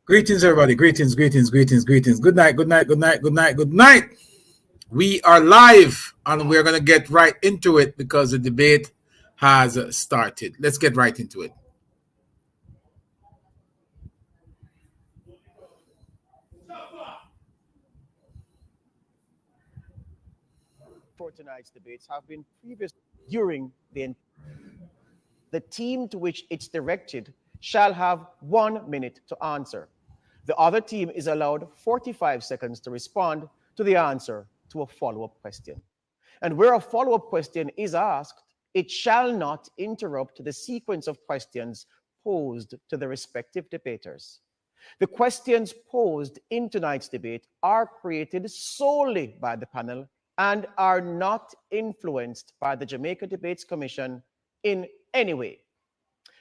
Greetings, everybody. Greetings, greetings, greetings, greetings. Good night, good night, good night, good night, good night. We are live and we're going to get right into it because the debate has started. Let's get right into it. For tonight's debates have been previous during the team to which it's directed shall have 1 minute to answer. The other team is allowed 45 seconds to respond to the answer to a follow-up question. And where a follow-up question is asked, it shall not interrupt the sequence of questions posed to the respective debaters. The questions posed in tonight's debate are created solely by the panel and are not influenced by the Jamaica Debates Commission in any way.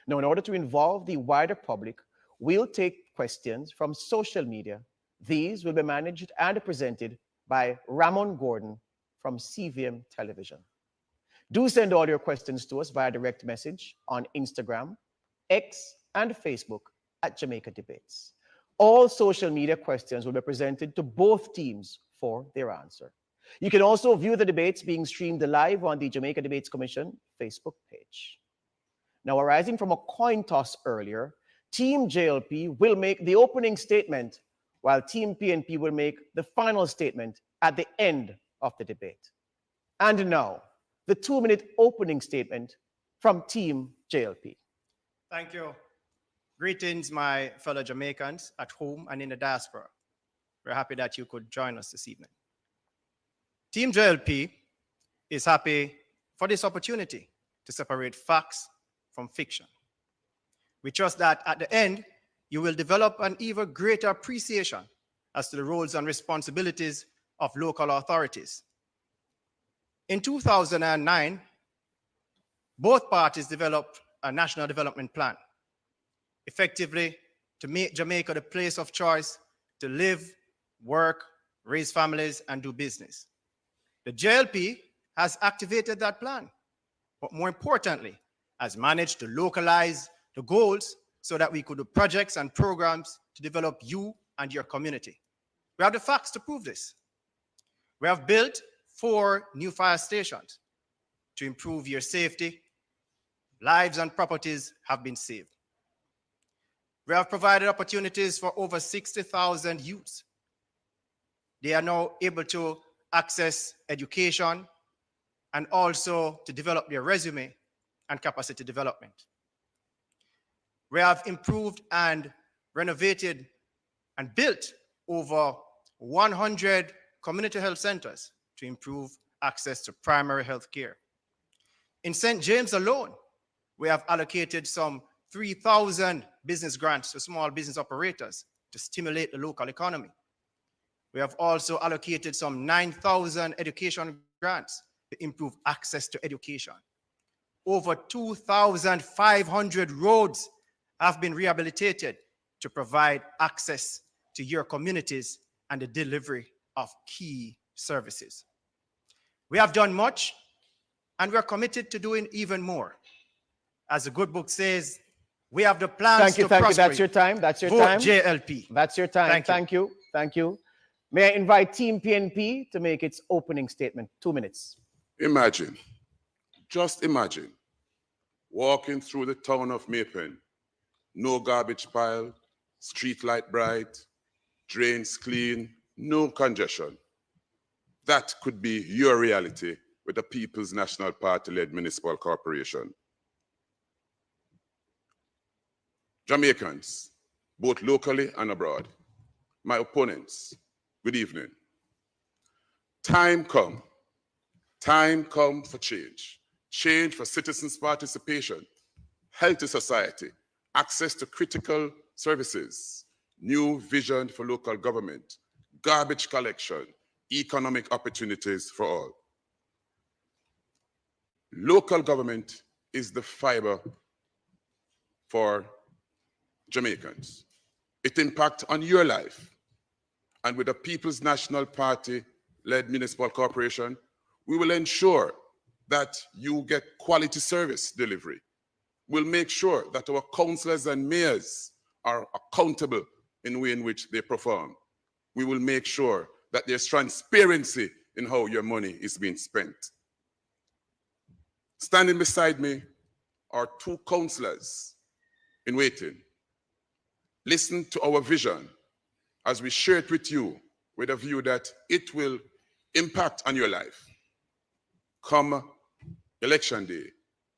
Now, in order to involve the wider public, we'll take questions from social media. These will be managed and presented by Ramon Gordon from CVM Television. Do send all your questions to us via direct message on Instagram, X, and Facebook at Jamaica Debates. All social media questions will be presented to both teams for their answer. You can also view the debates being streamed live on the Jamaica Debates Commission Facebook page. Now, arising from a coin toss earlier, Team JLP will make the opening statement, while Team PNP will make the final statement at the end of the debate. And now, the 2-minute opening statement from Team JLP. Thank you. Greetings, my fellow Jamaicans at home and in the diaspora. We're happy that you could join us this evening. Team JLP is happy for this opportunity to separate facts from fiction. We trust that at the end, you will develop an even greater appreciation as to the roles and responsibilities of local authorities. In 2009, both parties developed a national development plan, effectively to make Jamaica the place of choice to live, work, raise families, and do business. The JLP has activated that plan, but more importantly, has managed to localize the goals so that we could do projects and programs to develop you and your community. We have the facts to prove this. We have built 4 new fire stations to improve your safety. Lives and properties have been saved. We have provided opportunities for over 60,000 youths. They are now able to access education and also to develop their resume and capacity development. We have improved and renovated and built over 100 community health centers to improve access to primary health care. In St. James alone, we have allocated some 3,000 business grants to small business operators to stimulate the local economy. We have also allocated some 9,000 education grants to improve access to education. Over 2,500 roads have been rehabilitated to provide access to your communities and the delivery of key services. We have done much, and we're committed to doing even more. As the good book says, we have the plans to prosper. Thank you. That's your time. That's your Vote time. JLP. That's your time. Thank you. Thank you. May I invite Team PNP to make its opening statement? 2 minutes. Imagine, just imagine, walking through the town of Maypen, no garbage pile, street light bright, drains clean, no congestion. That could be your reality with the People's National Party-led municipal corporation. Jamaicans, both locally and abroad, my opponents, good evening. Time come for change. Change for citizens' participation, healthy society, access to critical services, new vision for local government, garbage collection, economic opportunities for all. Local government is the fiber for Jamaicans. It impacts on your life. And with the People's National Party-led municipal corporation, we will ensure that you get quality service delivery. We'll make sure that our councillors and mayors are accountable in the way in which they perform. We will make sure that there's transparency in how your money is being spent. Standing beside me are two counselors in waiting. Listen to our vision as we share it with you with a view that it will impact on your life. Come election day,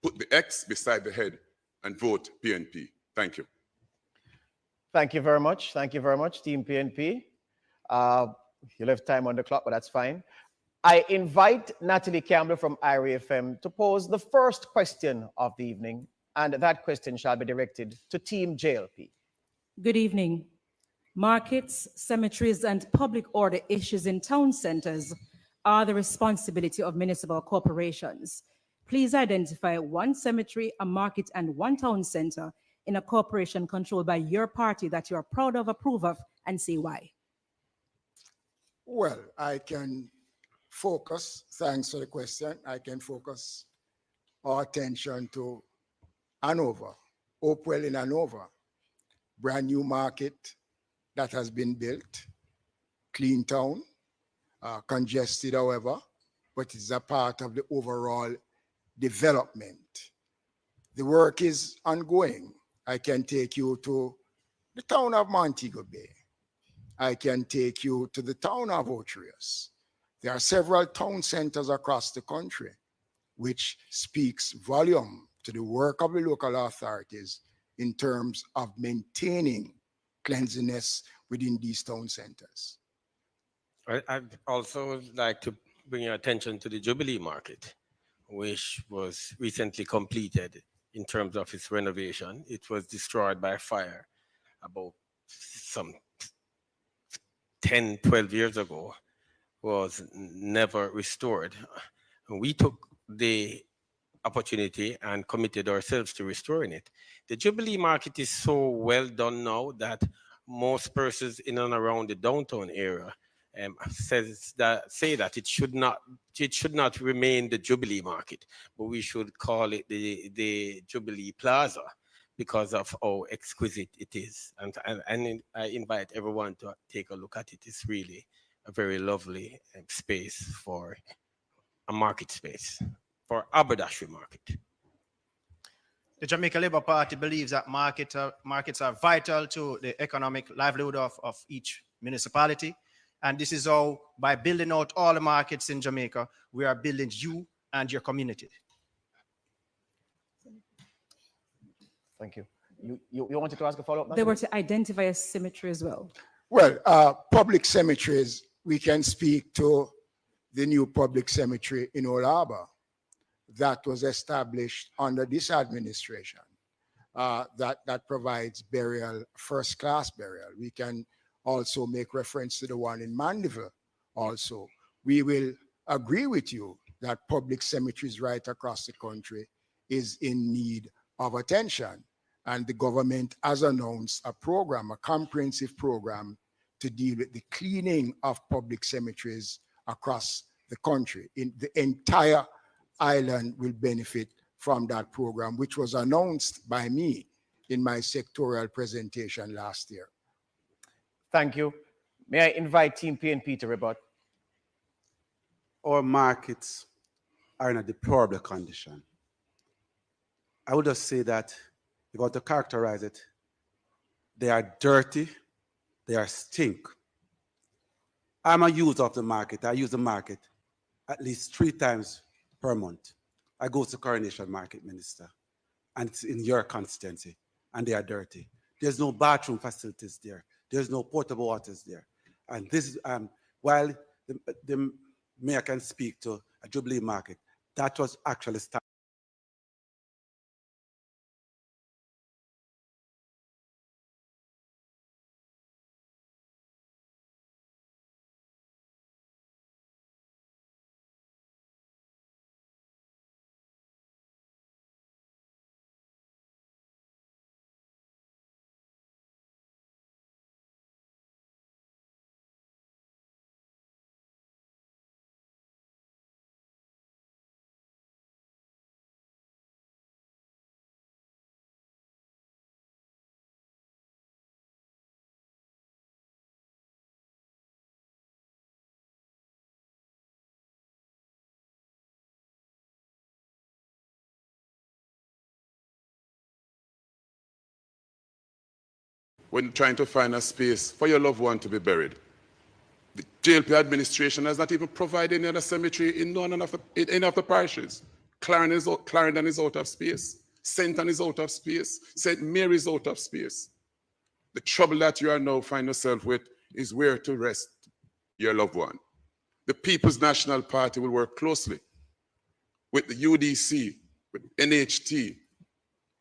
put the X beside the head and vote PNP. Thank you. Thank you very much. Thank you very much, Team PNP. You left time on the clock, but that's fine. I invite Natalie Campbell from IRA FM to pose the first question of the evening, and that question shall be directed to Team JLP. Good evening. Markets, cemeteries, and public order issues in town centers are the responsibility of municipal corporations. Please identify one cemetery, a market, and one town center in a corporation controlled by your party that you are proud of, approve of, and say why. Well, I can focus, thanks for the question, I can focus our attention to Hanover, Hopewell in Hanover, brand new market that has been built, clean town, congested, however, but it's a part of the overall development. The work is ongoing. I can take you to the town of Montego Bay. I can take you to the town of Otrius. There are several town centers across the country, which speaks volume to the work of the local authorities in terms of maintaining cleanliness within these town centers. I'd also like to bring your attention to the Jubilee Market, which was recently completed in terms of its renovation. It was destroyed by fire about some 10, 12 years ago, was never restored. We took the opportunity and committed ourselves to restoring it. The Jubilee Market is so well done now that most persons in and around the downtown area say that it should not remain the Jubilee Market, but we should call it the Jubilee Plaza because of how exquisite it is. And I invite everyone to take a look at it. It's really a very lovely space for a market space, for haberdashery market. The Jamaica Labour Party believes that markets are vital to the economic livelihood of each municipality. And this is how, by building out all the markets in Jamaica, we are building you and your community. Thank you. You wanted to ask a follow-up? They were to identify a cemetery as well. Well, public cemeteries, we can speak to the new public cemetery in Old Harbour that was established under this administration that provides burial, first-class burial. We can also make reference to the one in Mandeville also. We will agree with you that public cemeteries right across the country is in need of attention. And the government has announced a program, a comprehensive program to deal with the cleaning of public cemeteries across the country. In the entire island will benefit from that program, which was announced by me in my sectorial presentation last year. Thank you. May I invite Team PNP to rebut? Our markets are in a deplorable condition. I would just say that if you want to characterize it, they are dirty, they are stink. I'm a user of the market. I use the market at least 3 times per month. I go to Coronation Market, Minister, and it's in your constituency, and they are dirty. There's no bathroom facilities there. There's no portable waters there. And this is, while the mayor can speak to a Jubilee Market, that was actually started. when trying to find a space for your loved one to be buried. The JLP administration has not even provided any other cemetery in any of the parishes. Clarendon is out of space. Senton is out of space. St. Mary is out of space. The trouble that you are now finding yourself with is where to rest your loved one. The People's National Party will work closely with the UDC, with NHT,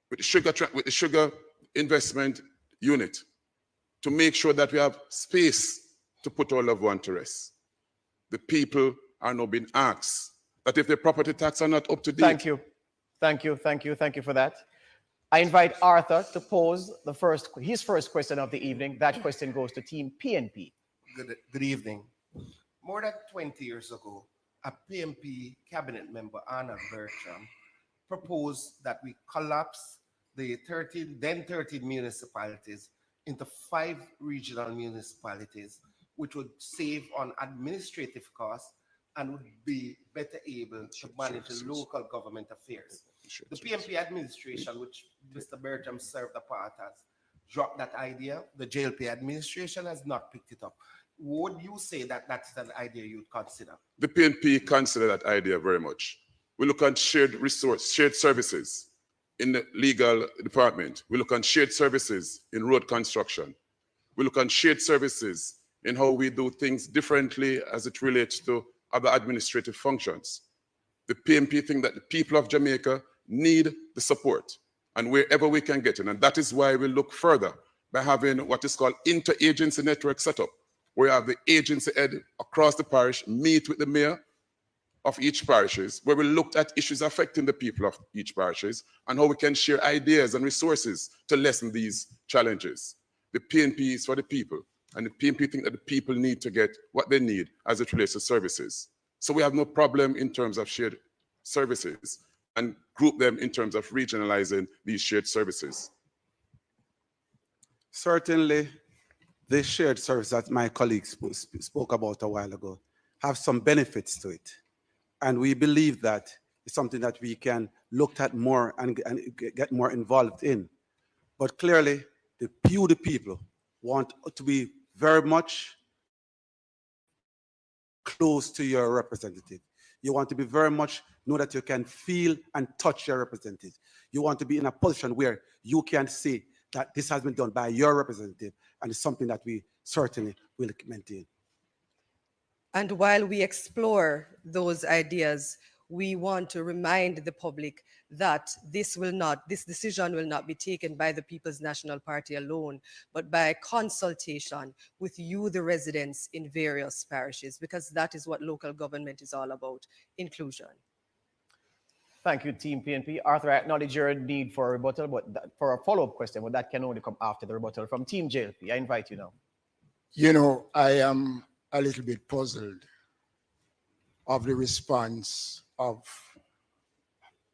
with the Sugar Investment Unit to make sure that we have space to put our loved one to rest. The people are now being asked that if their property tax are not up to date. Thank you. Thank you. Thank you. Thank you for that. I invite Arthur to pose his first question of the evening. That question goes to Team PNP. Good evening. More than 20 years ago, a PNP cabinet member, Anna Bertram, proposed that we collapse the 13 municipalities into 5 regional municipalities, which would save on administrative costs and would be better able to manage the local government affairs. The PNP administration, which Mr. Bertram served a part as, dropped that idea. The JLP administration has not picked it up. Would you say that that's an idea you'd consider? The PNP consider that idea very much. We look at shared services in the legal department. We look at shared services in road construction. We look at shared services in how we do things differently as it relates to other administrative functions. The PNP think that the people of Jamaica need the support, and wherever we can get it. And that is why we look further by having what is called interagency network set up, where you have the agency head across the parish meet with the mayor of each parishes, where we looked at issues affecting the people of each parishes and how we can share ideas and resources to lessen these challenges. The PNP is for the people, and the PNP think that the people need to get what they need as it relates to services. So we have no problem in terms of shared services and group them in terms of regionalizing these shared services. Certainly, the shared service that my colleagues spoke about a while ago have some benefits to it. And we believe that it's something that we can look at more and get more involved in. But clearly, the people want to be very much close to your representative. You want to be very much know that you can feel and touch your representative. You want to be in a position where you can say that this has been done by your representative, and it's something that we certainly will maintain. And while we explore those ideas, we want to remind the public that this decision will not be taken by the People's National Party alone, but by consultation with you, the residents in various parishes, because that is what local government is all about, inclusion. Thank you, Team PNP. Arthur, I acknowledge your need for a rebuttal, but for a follow-up question, but that can only come after the rebuttal from Team JLP. I invite you now. You know, I am a little bit puzzled of the response of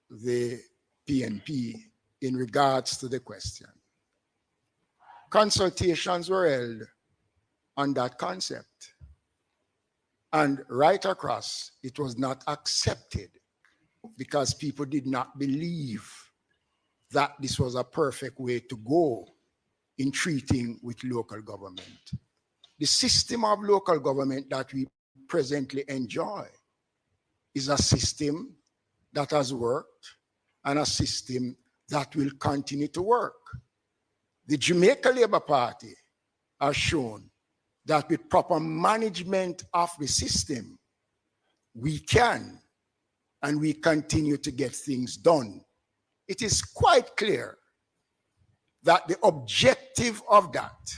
the PNP in regards to the question. Consultations were held on that concept, and right across, it was not accepted because people did not believe that this was a perfect way to go in treating with local government. The system of local government that we presently enjoy is a system that has worked and a system that will continue to work. The Jamaica Labour Party has shown that with proper management of the system, we can and we continue to get things done. It is quite clear that the objective of that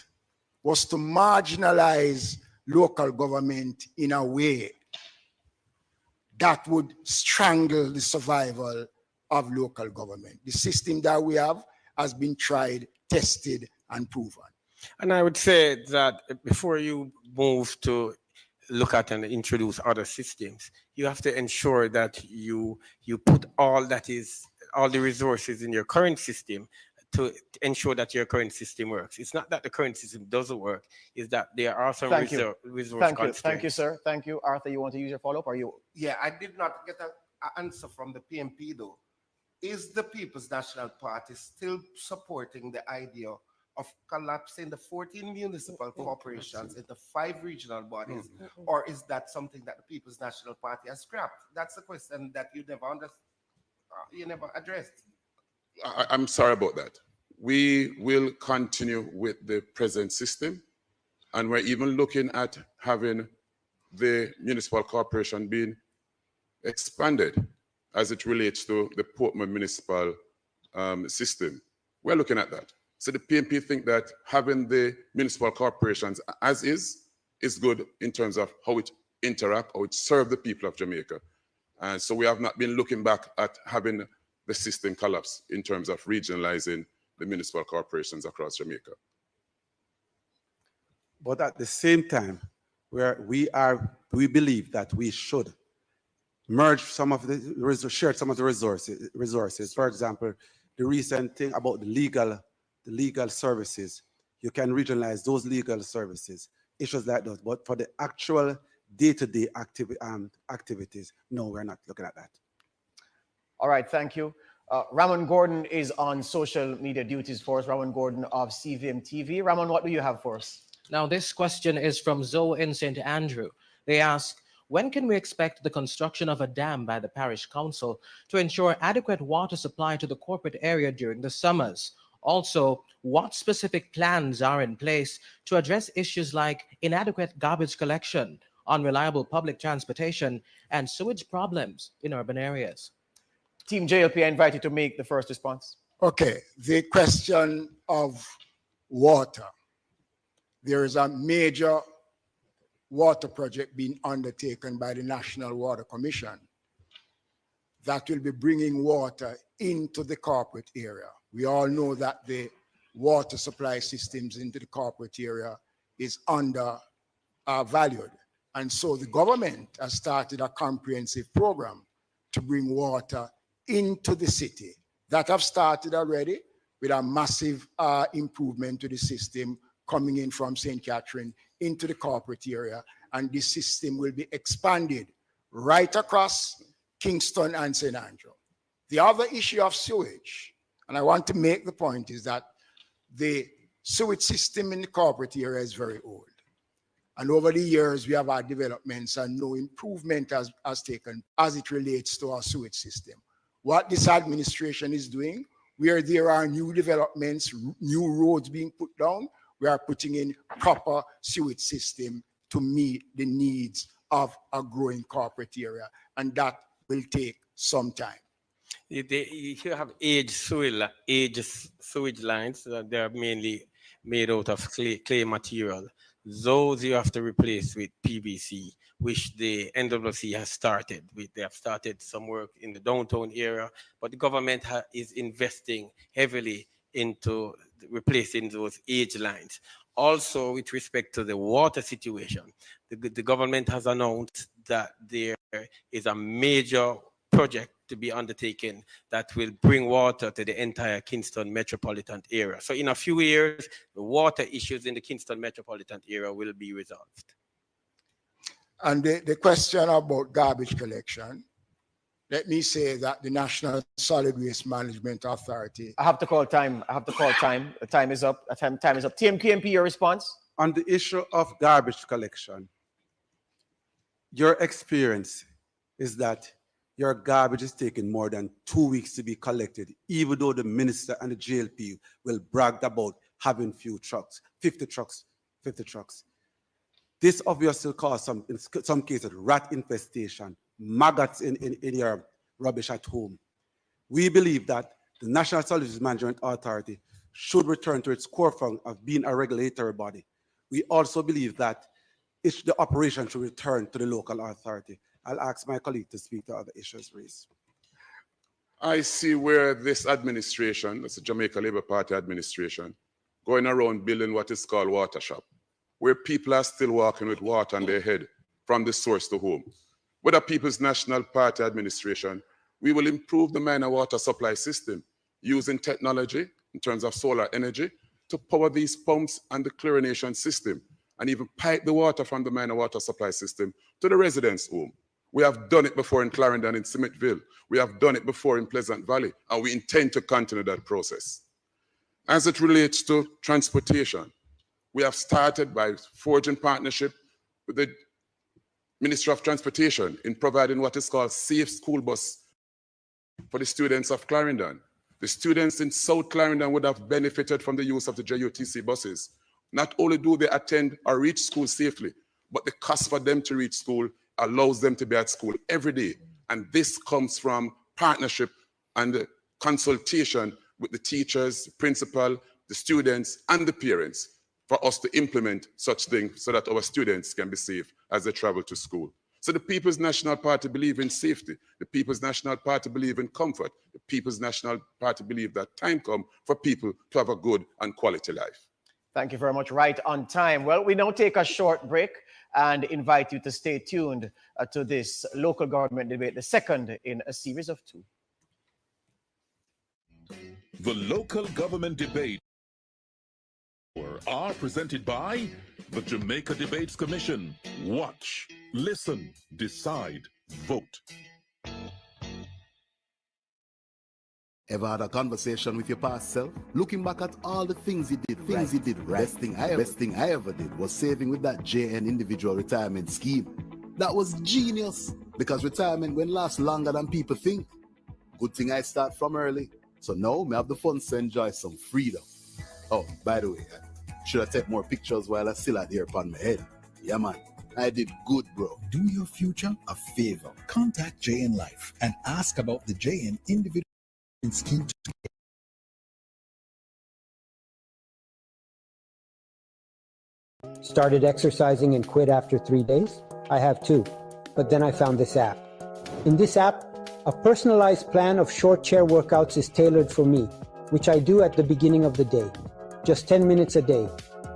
was to marginalize local government in a way that would strangle the survival of local government. The system that we have has been tried, tested, and proven. And I would say that before you move to look at and introduce other systems, you have to ensure that you put all the resources in your current system to ensure that your current system works. It's not that the current system doesn't work, it's that there are some resource constraints. Thank you, sir. Thank you. Arthur, you want to use your follow-up, or you? Yeah, I did not get an answer from the PNP though. Is the People's National Party still supporting the idea of collapsing the 14 municipal corporations into 5 regional bodies, or is that something that the People's National Party has scrapped? That's the question that you never addressed. I'm sorry about that. We will continue with the present system, and we're even looking at having the municipal corporation being expanded as it relates to the Portman municipal system. We're looking at that. So the PNP think that having the municipal corporations as is good in terms of how it interact, how it serve the people of Jamaica. And so we have not been looking back at having the system collapse in terms of regionalizing the municipal corporations across Jamaica. But at the same time, we believe that we should merge some of the share some of the resources. For example, the recent thing about the legal services, you can regionalize those legal services, issues like that. But for the actual day-to-day activities, no, we're not looking at that. All right, thank you. Ramon Gordon is on social media duties for us. Ramon Gordon of CVM TV. Ramon, what do you have for us? Now, this question is from Zoe in St. Andrew. They ask, when can we expect the construction of a dam by the parish council to ensure adequate water supply to the corporate area during the summers? Also, what specific plans are in place to address issues like inadequate garbage collection, unreliable public transportation, and sewage problems in urban areas? Team JLP, I invite you to make the first response. Okay, the question of water. There is a major water project being undertaken by the National Water Commission that will be bringing water into the corporate area. We all know that the water supply systems into the corporate area is undervalued. And so the government has started a comprehensive program to bring water into the city. That have started already with a massive improvement to the system coming in from St. Catherine into the corporate area. And this system will be expanded right across Kingston and St. Andrew. The other issue of sewage, and I want to make the point, is that the sewage system in the corporate area is very old. And over the years, we have had developments and no improvement has taken as it relates to our sewage system. What this administration is doing, where there are new developments, new roads being put down, we are putting in proper sewage system to meet the needs of a growing corporate area. And that will take some time. You have aged sewage lines. They are mainly made out of clay material. Those you have to replace with PVC, which the NWC has started with. They have started some work in the downtown area, but the government is investing heavily into replacing those age lines. Also, with respect to the water situation, the government has announced that there is a major project to be undertaken that will bring water to the entire Kingston metropolitan area. So in a few years, the water issues in the Kingston metropolitan area will be resolved. And the question about garbage collection, let me say that the National Solid Waste Management Authority. I have to call time. The time is up. Time is up. TMQMP, your response? On the issue of garbage collection, your experience is that your garbage is taking more than 2 weeks to be collected, even though the minister and the JLP will brag about having few trucks, 50 trucks. This obviously causes in some cases, rat infestation, maggots in your rubbish at home. We believe that the National Solid Waste Management Authority should return to its core function of being a regulatory body. We also believe that the operation should return to the local authority. I'll ask my colleague to speak to other issues raised. I see where this administration, that's the Jamaica Labour Party administration, going around building what is called water shop, where people are still walking with water on their head from the source to home. With the People's National Party administration, we will improve the minor water supply system using technology in terms of solar energy to power these pumps and the chlorination system, and even pipe the water from the minor water supply system to the residents' home. We have done it before in Clarendon, in Smithville. We have done it before in Pleasant Valley, and we intend to continue that process. As it relates to transportation, we have started by forging partnership with the Ministry of Transportation in providing what is called safe school bus for the students of Clarendon. The students in South Clarendon would have benefited from the use of the JUTC buses. Not only do they attend or reach school safely, but the cost for them to reach school allows them to be at school every day. And this comes from partnership and consultation with the teachers, principal, the students, and the parents for us to implement such things so that our students can be safe as they travel to school. So the People's National Party believe in safety. The People's National Party believe in comfort. The People's National Party believe that time comes for people to have a good and quality life. Thank you very much. Right on time. Well, we now take a short break and invite you to stay tuned to this local government debate, the second in a series of two. The local government debate are presented by the Jamaica Debates Commission. Watch, listen, decide, vote. Ever had a conversation with your past self? Looking back at all the things you did, right. Best thing I ever did was saving with that JN individual retirement scheme. That was genius, because retirement won't last longer than people think. Good thing I start from early. So now me have the funds to enjoy some freedom. Oh, by the way, should I take more pictures while I still had hair upon my head? Yeah, man. I did good, bro. Do your future a favor. Contact JN Life and ask about the JN individual scheme. Started exercising and quit after 3 days? I have too. But then I found this app. In this app, a personalized plan of short chair workouts is tailored for me, which I do at the beginning of the day. Just 10 minutes a day.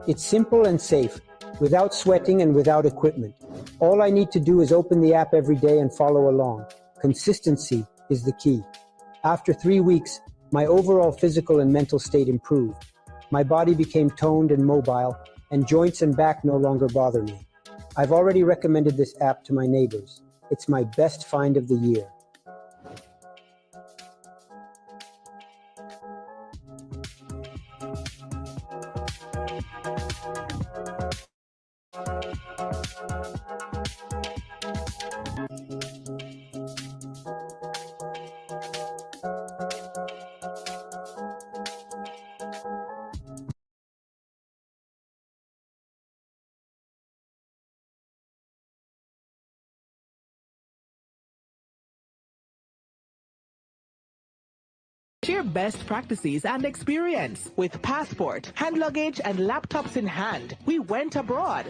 It's simple and safe, without sweating and without equipment. All I need to do is open the app every day and follow along. Consistency is the key. After 3 weeks, my overall physical and mental state improved. My body became toned and mobile, and joints and back no longer bother me. I've already recommended this app to my neighbors. It's my best find of the year. Share best practices and experience. With passport, hand luggage, and laptops in hand, we went abroad.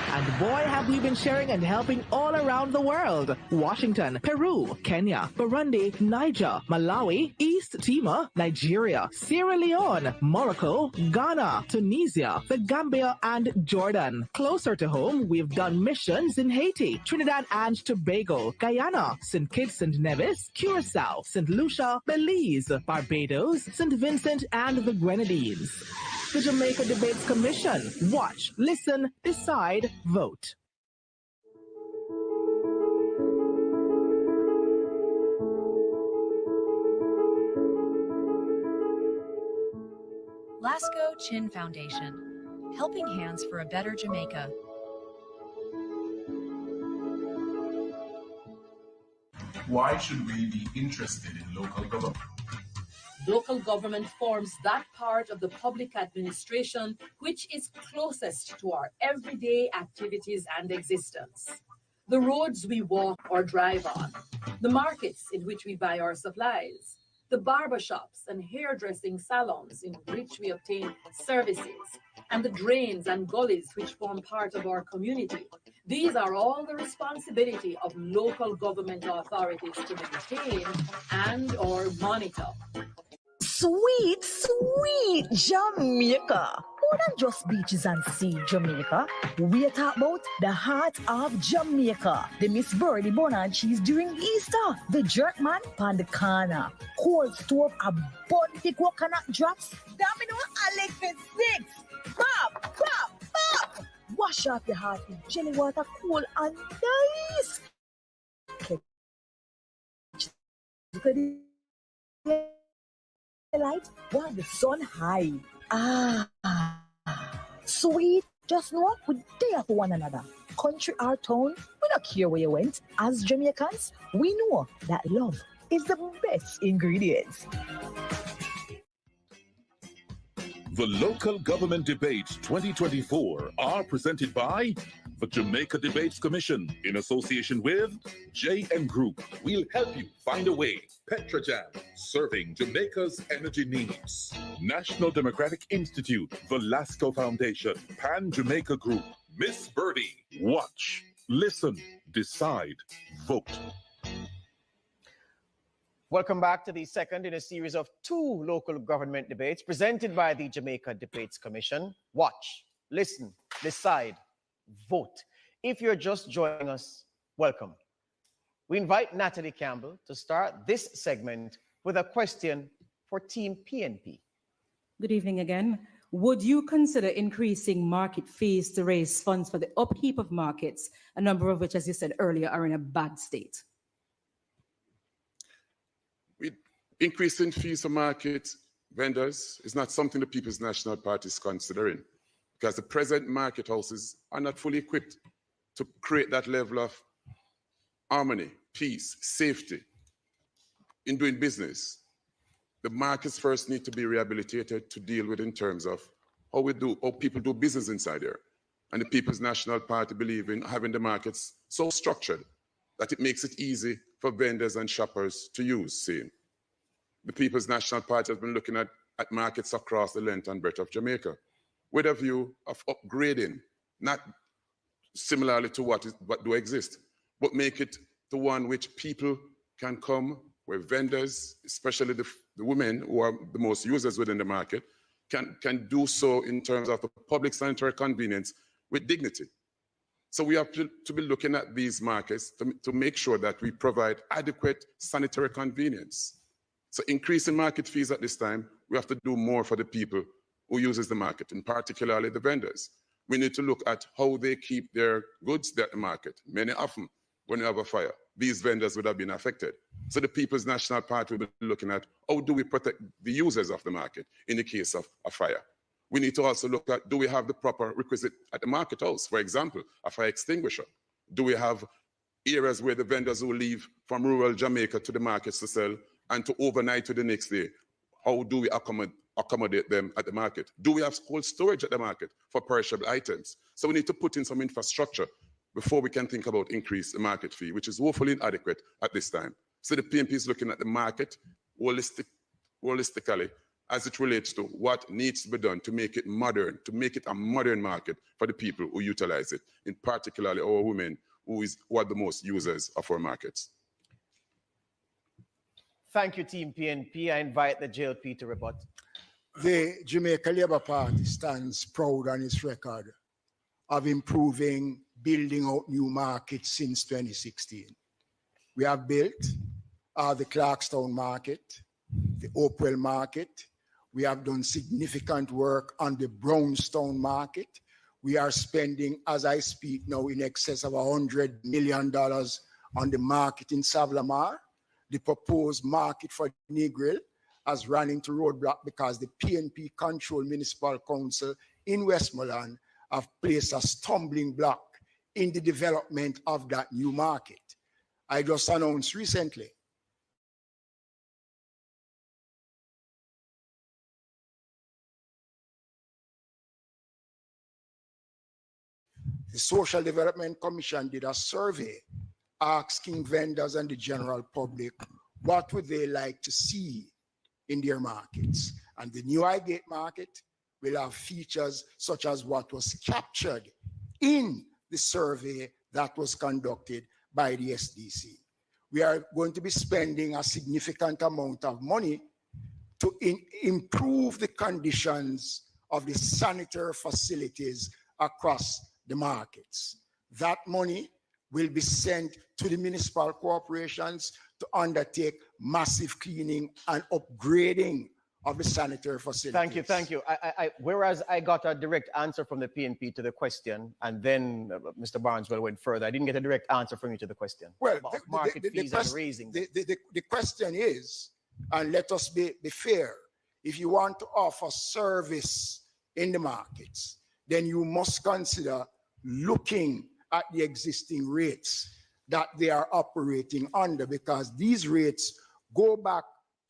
And boy, have we been sharing and helping all around the world. Washington, Peru, Kenya, Burundi, Niger, Malawi, East Timor, Nigeria, Sierra Leone, Morocco, Ghana, Tunisia, the Gambia, and Jordan. Closer to home, we've done missions in Haiti, Trinidad and Tobago, Guyana, St. Kitts and Nevis, Curacao, St. Lucia, Belize, Barbados, St. Vincent, and the Grenadines. The Jamaica Debates Commission. Watch, listen, decide, vote. Lasco Chin Foundation, helping hands for a better Jamaica. Why should we be interested in local government? Local government forms that part of the public administration which is closest to our everyday activities and existence. The roads we walk or drive on, the markets in which we buy our supplies, the barbershops and hairdressing salons in which we obtain services, and the drains and gullies which form part of our community. These are all the responsibility of local government authorities to maintain and/or monitor. Sweet, sweet Jamaica. More than just beaches and sea, Jamaica. We talk about the heart of Jamaica. The Miss Birdie Bun and Cheese during Easter. The jerk man on the corner. Cold stove, a bun thick coconut drops. Domino and leg with six. Pop, pop, pop. Wash off your heart with jelly water, cool and nice. daylight while the sun high. Ah, sweet. Just know we there for one another. Country or town, we don't care where you went. As Jamaicans, we know that love is the best ingredients. The Local Government Debates 2024 are presented by the Jamaica Debates Commission in association with JN Group. We'll help you find a way. Petrojam, serving Jamaica's energy needs. National Democratic Institute, the Lasco Foundation, Pan Jamaica Group, Miss Birdie. Watch, listen, decide, vote. Welcome back to the second in a series of 2 local government debates presented by the Jamaica Debates Commission. Watch, listen, decide, vote. If you're just joining us, welcome. We invite Natalie Campbell to start this segment with a question for Team PNP. Good evening again. Would you consider increasing market fees to raise funds for the upkeep of markets, a number of which, as you said earlier, are in a bad state? Increasing fees for market vendors is not something the People's National Party is considering, because the present market houses are not fully equipped to create that level of harmony, peace, safety in doing business. The markets first need to be rehabilitated to deal with in terms of how people do business inside there. And the People's National Party believe in having the markets so structured that it makes it easy for vendors and shoppers to use. Same. The People's National Party has been looking at markets across the length and breadth of Jamaica with a view of upgrading, not similarly to what do exist, but make it the one which people can come, where vendors, especially the women who are the most users within the market, can do so in terms of the public sanitary convenience with dignity. So we have to be looking at these markets to make sure that we provide adequate sanitary convenience. So increasing market fees at this time, we have to do more for the people who uses the market, and particularly the vendors. We need to look at how they keep their goods there at the market. Many of them, when you have a fire, these vendors would have been affected. So the People's National Party will be looking at how do we protect the users of the market in the case of a fire. We need to also look at, do we have the proper requisite at the market house? For example, a fire extinguisher. Do we have areas where the vendors who leave from rural Jamaica to the markets to sell and to overnight to the next day? How do we accommodate them at the market? Do we have cold storage at the market for perishable items? So we need to put in some infrastructure before we can think about increase the market fee, which is woefully inadequate at this time. So the PNP is looking at the market holistically as it relates to what needs to be done to make it modern, to make it a modern market for the people who utilize it, in particularly our women who are the most users of our markets. Thank you, Team PNP. I invite the JLP to rebut. The Jamaica Labour Party stands proud on its record of improving, building out new markets since 2016. We have built the Clarkstown market, the Oakville market. We have done significant work on the Brownstown market. We are spending, as I speak now, in excess of $100 million on the market in Savlamar. The proposed market for Negril has run into roadblock because the PNP controlled municipal council in Westmoreland have placed a stumbling block in the development of that new market. I just announced recently the Social Development Commission did a survey asking vendors and the general public what would they like to see in their markets. And the new Highgate market will have features such as what was captured in the survey that was conducted by the SDC. We are going to be spending a significant amount of money to improve the conditions of the sanitary facilities across the markets. That money will be sent to the municipal corporations to undertake massive cleaning and upgrading of the sanitary facilities. Thank you. Whereas I got a direct answer from the PNP to the question, and then Mr. Barneswell went further, I didn't get a direct answer from you to the question. Well, market fees and raising. The question is, and let us be fair, if you want to offer service in the markets, then you must consider looking at the existing rates that they are operating under, because these rates go back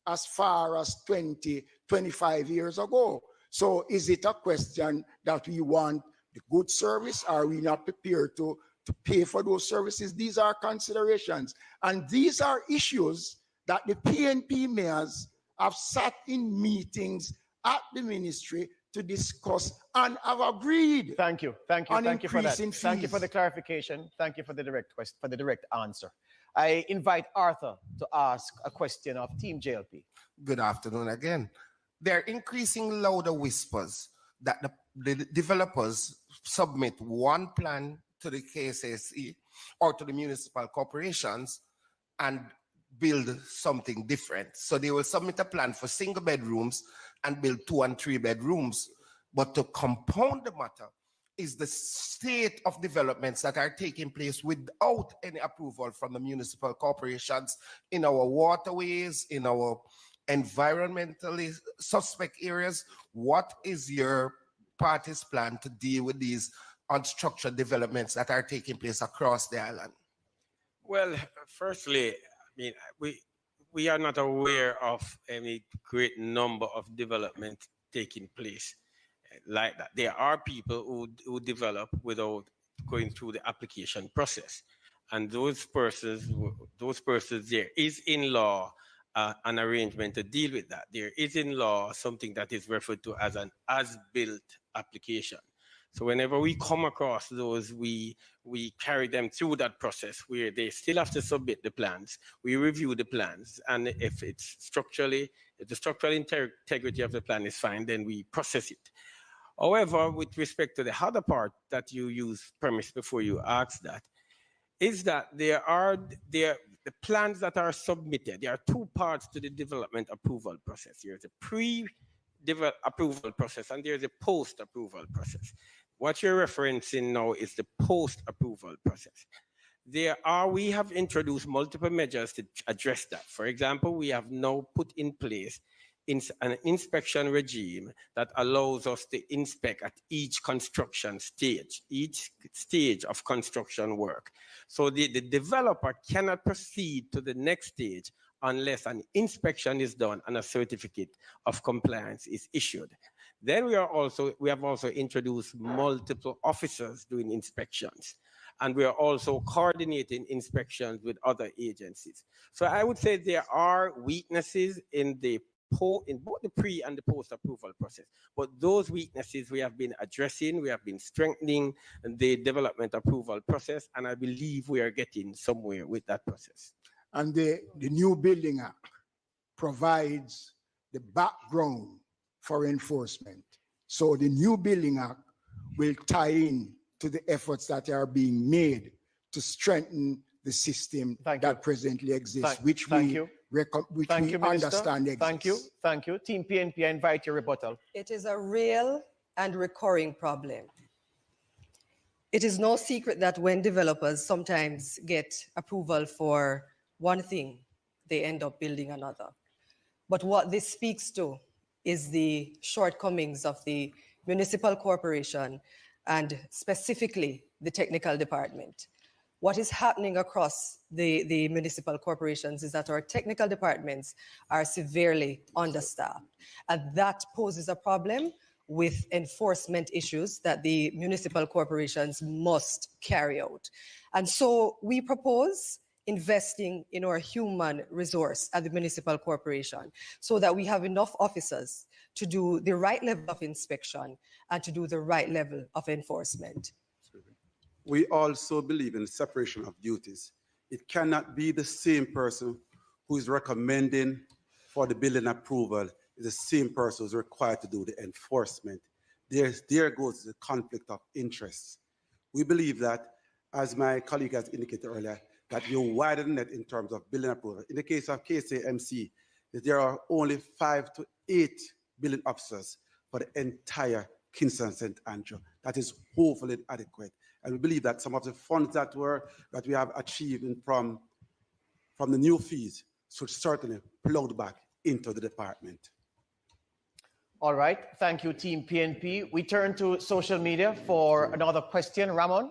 as far as 20, 25 years ago. So is it a question that we want the good service? Are we not prepared to pay for those services? These are considerations. And these are issues that the PNP mayors have sat in meetings at the ministry to discuss and have agreed. Thank you for that. Thank you for the clarification. Thank you for the direct question, for the direct answer. I invite Arthur to ask a question of Team JLP. Good afternoon again. There are increasing louder whispers that the developers submit one plan to the KSSE or to the municipal corporations and build something different. So they will submit a plan for single bedrooms and build 2 and 3 bedrooms. But to compound the matter is the state of developments that are taking place without any approval from the municipal corporations in our waterways, in our environmentally suspect areas. What is your party's plan to deal with these unstructured developments that are taking place across the island? Well, firstly, I mean, we are not aware of any great number of development taking place like that. There are people who develop without going through the application process, and those persons, there is in law an arrangement to deal with that. There is in law something that is referred to as an as-built application. So whenever we come across those, we carry them through that process where they still have to submit the plans. We review the plans, and if the structural integrity of the plan is fine, then we process it. However, with respect to the other part that you use premise before you ask that, is that the plans that are submitted. There are 2 parts to the development approval process. There's a pre-approval process and there's a post-approval process. What you're referencing now is the post-approval process. We have introduced multiple measures to address that. For example, we have now put in place an inspection regime that allows us to inspect at each construction stage, each stage of construction work. So the developer cannot proceed to the next stage unless an inspection is done and a certificate of compliance is issued. Then we have also introduced multiple officers doing inspections, and we are also coordinating inspections with other agencies. So I would say there are weaknesses in both the pre and the post approval process, but those weaknesses we have been addressing. We have been strengthening the development approval process, and I believe we are getting somewhere with that process. And the new Building Act provides the background for enforcement. So the new Building Act will tie in to the efforts that are being made to strengthen the system that presently exists, which we understand exists. Thank you. Team PNP, I invite your rebuttal. It is a real and recurring problem. It is no secret that when developers sometimes get approval for one thing, they end up building another. But what this speaks to is the shortcomings of the municipal corporation and specifically the technical department. What is happening across the municipal corporations is that our technical departments are severely understaffed, and that poses a problem with enforcement issues that the municipal corporations must carry out. And so we propose investing in our human resource at the municipal corporation so that we have enough officers to do the right level of inspection and to do the right level of enforcement. We also believe in the separation of duties. It cannot be the same person who is recommending for the building approval is the same person who's required to do the enforcement. There goes the conflict of interests. We believe that, as my colleague has indicated earlier, that you widen it in terms of building approval. In the case of KSAMC, there are only 5 to 8 building officers for the entire Kingston St. Andrew. That is hopefully adequate. And we believe that some of the funds that we have achieved from the new fees should certainly plug back into the department. All right. Thank you, Team PNP. We turn to social media for another question. Ramon?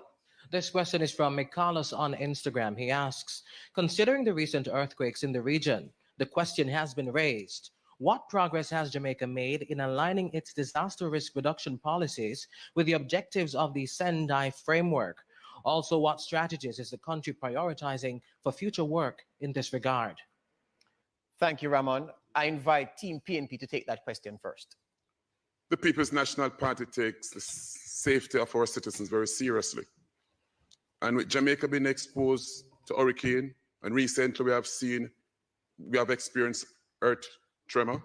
This question is from Mikalos on Instagram. He asks, considering the recent earthquakes in the region, the question has been raised. What progress has Jamaica made in aligning its disaster risk reduction policies with the objectives of the Sendai framework? Also, what strategies is the country prioritizing for future work in this regard? Thank you, Ramon. I invite Team PNP to take that question first. The People's National Party takes the safety of our citizens very seriously. And with Jamaica being exposed to hurricane, and recently we have experienced earth tremor,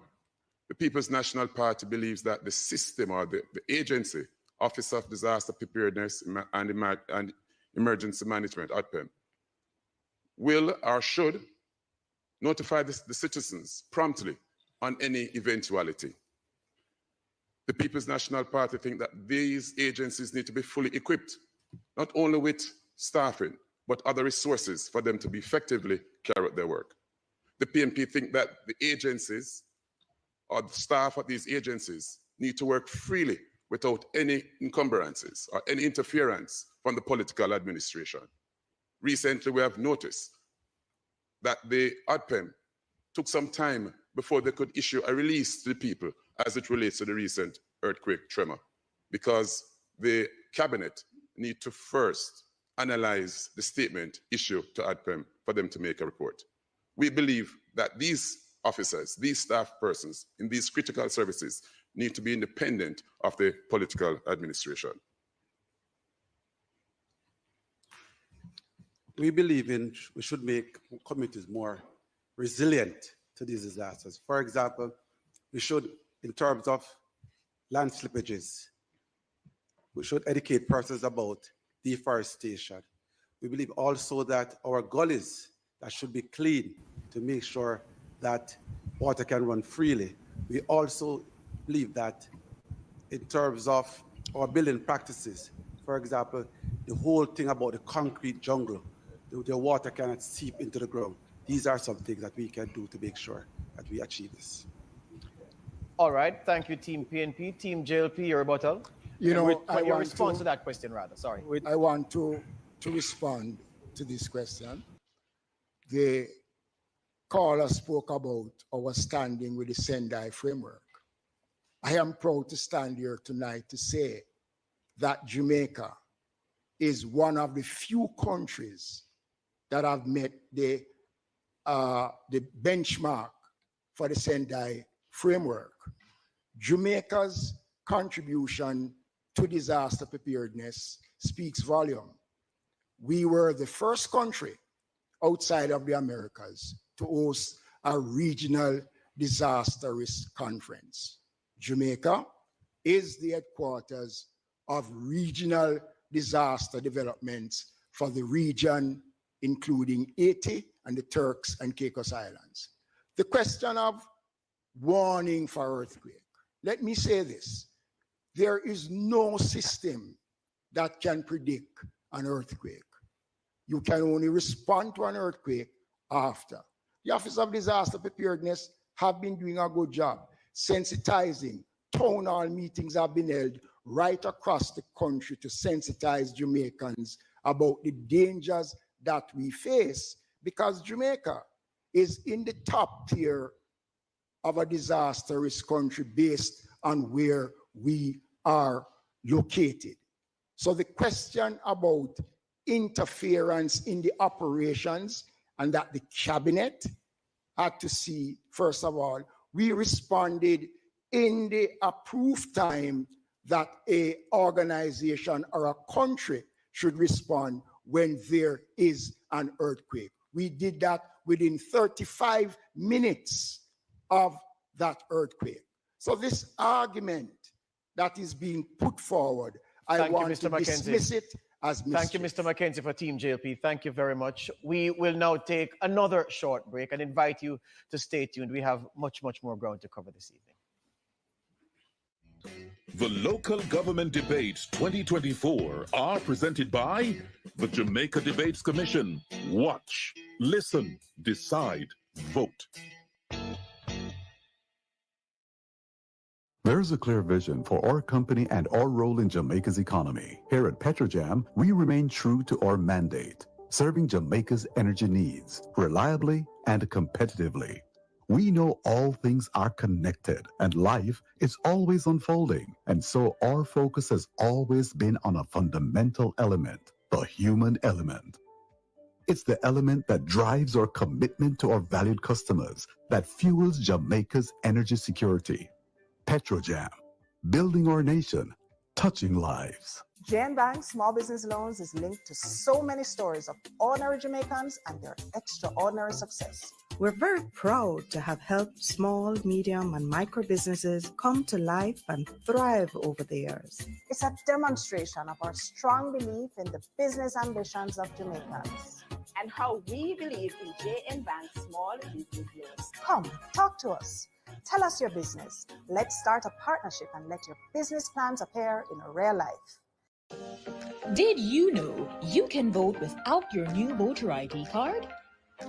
the People's National Party believes that the system or the agency, Office of Disaster Preparedness and Emergency Management, ODPEM, will or should notify the citizens promptly on any eventuality. The People's National Party think that these agencies need to be fully equipped, not only with staffing, but other resources for them to be effectively carry out their work. The PNP think that the agencies or the staff of these agencies need to work freely without any encumbrances or any interference from the political administration. Recently, we have noticed that the ODPEM took some time before they could issue a release to the people as it relates to the recent earthquake tremor, because the cabinet need to first analyze the statement issued to ODPEM for them to make a report. We believe that these officers, these staff persons in these critical services need to be independent of the political administration. We believe we should make communities more resilient to these disasters. For example, we should, in terms of land slippages, we should educate persons about deforestation. We believe also that our gullies that should be clean to make sure that water can run freely. We also believe that in terms of our building practices, for example, the whole thing about the concrete jungle, the water cannot seep into the ground. These are some things that we can do to make sure that we achieve this. All right. Thank you, Team PNP. Team JLP, your rebuttal. Your response to that question, rather. Sorry. I want to respond to this question. The caller spoke about our standing with the Sendai framework. I am proud to stand here tonight to say that Jamaica is one of the few countries that have met the benchmark for the Sendai framework. Jamaica's contribution to disaster preparedness speaks volume. We were the first country outside of the Americas to host a regional disaster risk conference. Jamaica is the headquarters of regional disaster developments for the region, including Haiti and the Turks and Caicos Islands. The question of warning for earthquake. Let me say this. There is no system that can predict an earthquake. You can only respond to an earthquake after. The Office of Disaster Preparedness have been doing a good job sensitizing. Town hall meetings have been held right across the country to sensitize Jamaicans about the dangers that we face, because Jamaica is in the top tier of a disaster risk country based on where we are located. So the question about interference in the operations and that the cabinet had to see, first of all, we responded in the approved time that a organization or a country should respond when there is an earthquake. We did that within 35 minutes of that earthquake. So this argument that is being put forward, I want to dismiss it as mischief. Thank you, Mr. McKenzie, for Team JLP. Thank you very much. We will now take another short break and invite you to stay tuned. We have much, much more ground to cover this evening. The Local Government Debates 2024 are presented by the Jamaica Debates Commission. Watch, listen, decide, vote. There's a clear vision for our company and our role in Jamaica's economy. Here at Petrojam, we remain true to our mandate, serving Jamaica's energy needs reliably and competitively. We know all things are connected and life is always unfolding. And so our focus has always been on a fundamental element, the human element. It's the element that drives our commitment to our valued customers, that fuels Jamaica's energy security. Petrojam, building our nation, touching lives. JN Bank Small Business Loans is linked to so many stories of ordinary Jamaicans and their extraordinary success. We're very proud to have helped small, medium, and micro businesses come to life and thrive over the years. It's a demonstration of our strong belief in the business ambitions of Jamaicans and how we believe in JN Bank Small Business Loans. Come, talk to us. Tell us your business. Let's start a partnership and let your business plans appear in real life. Did you know you can vote without your new voter ID card?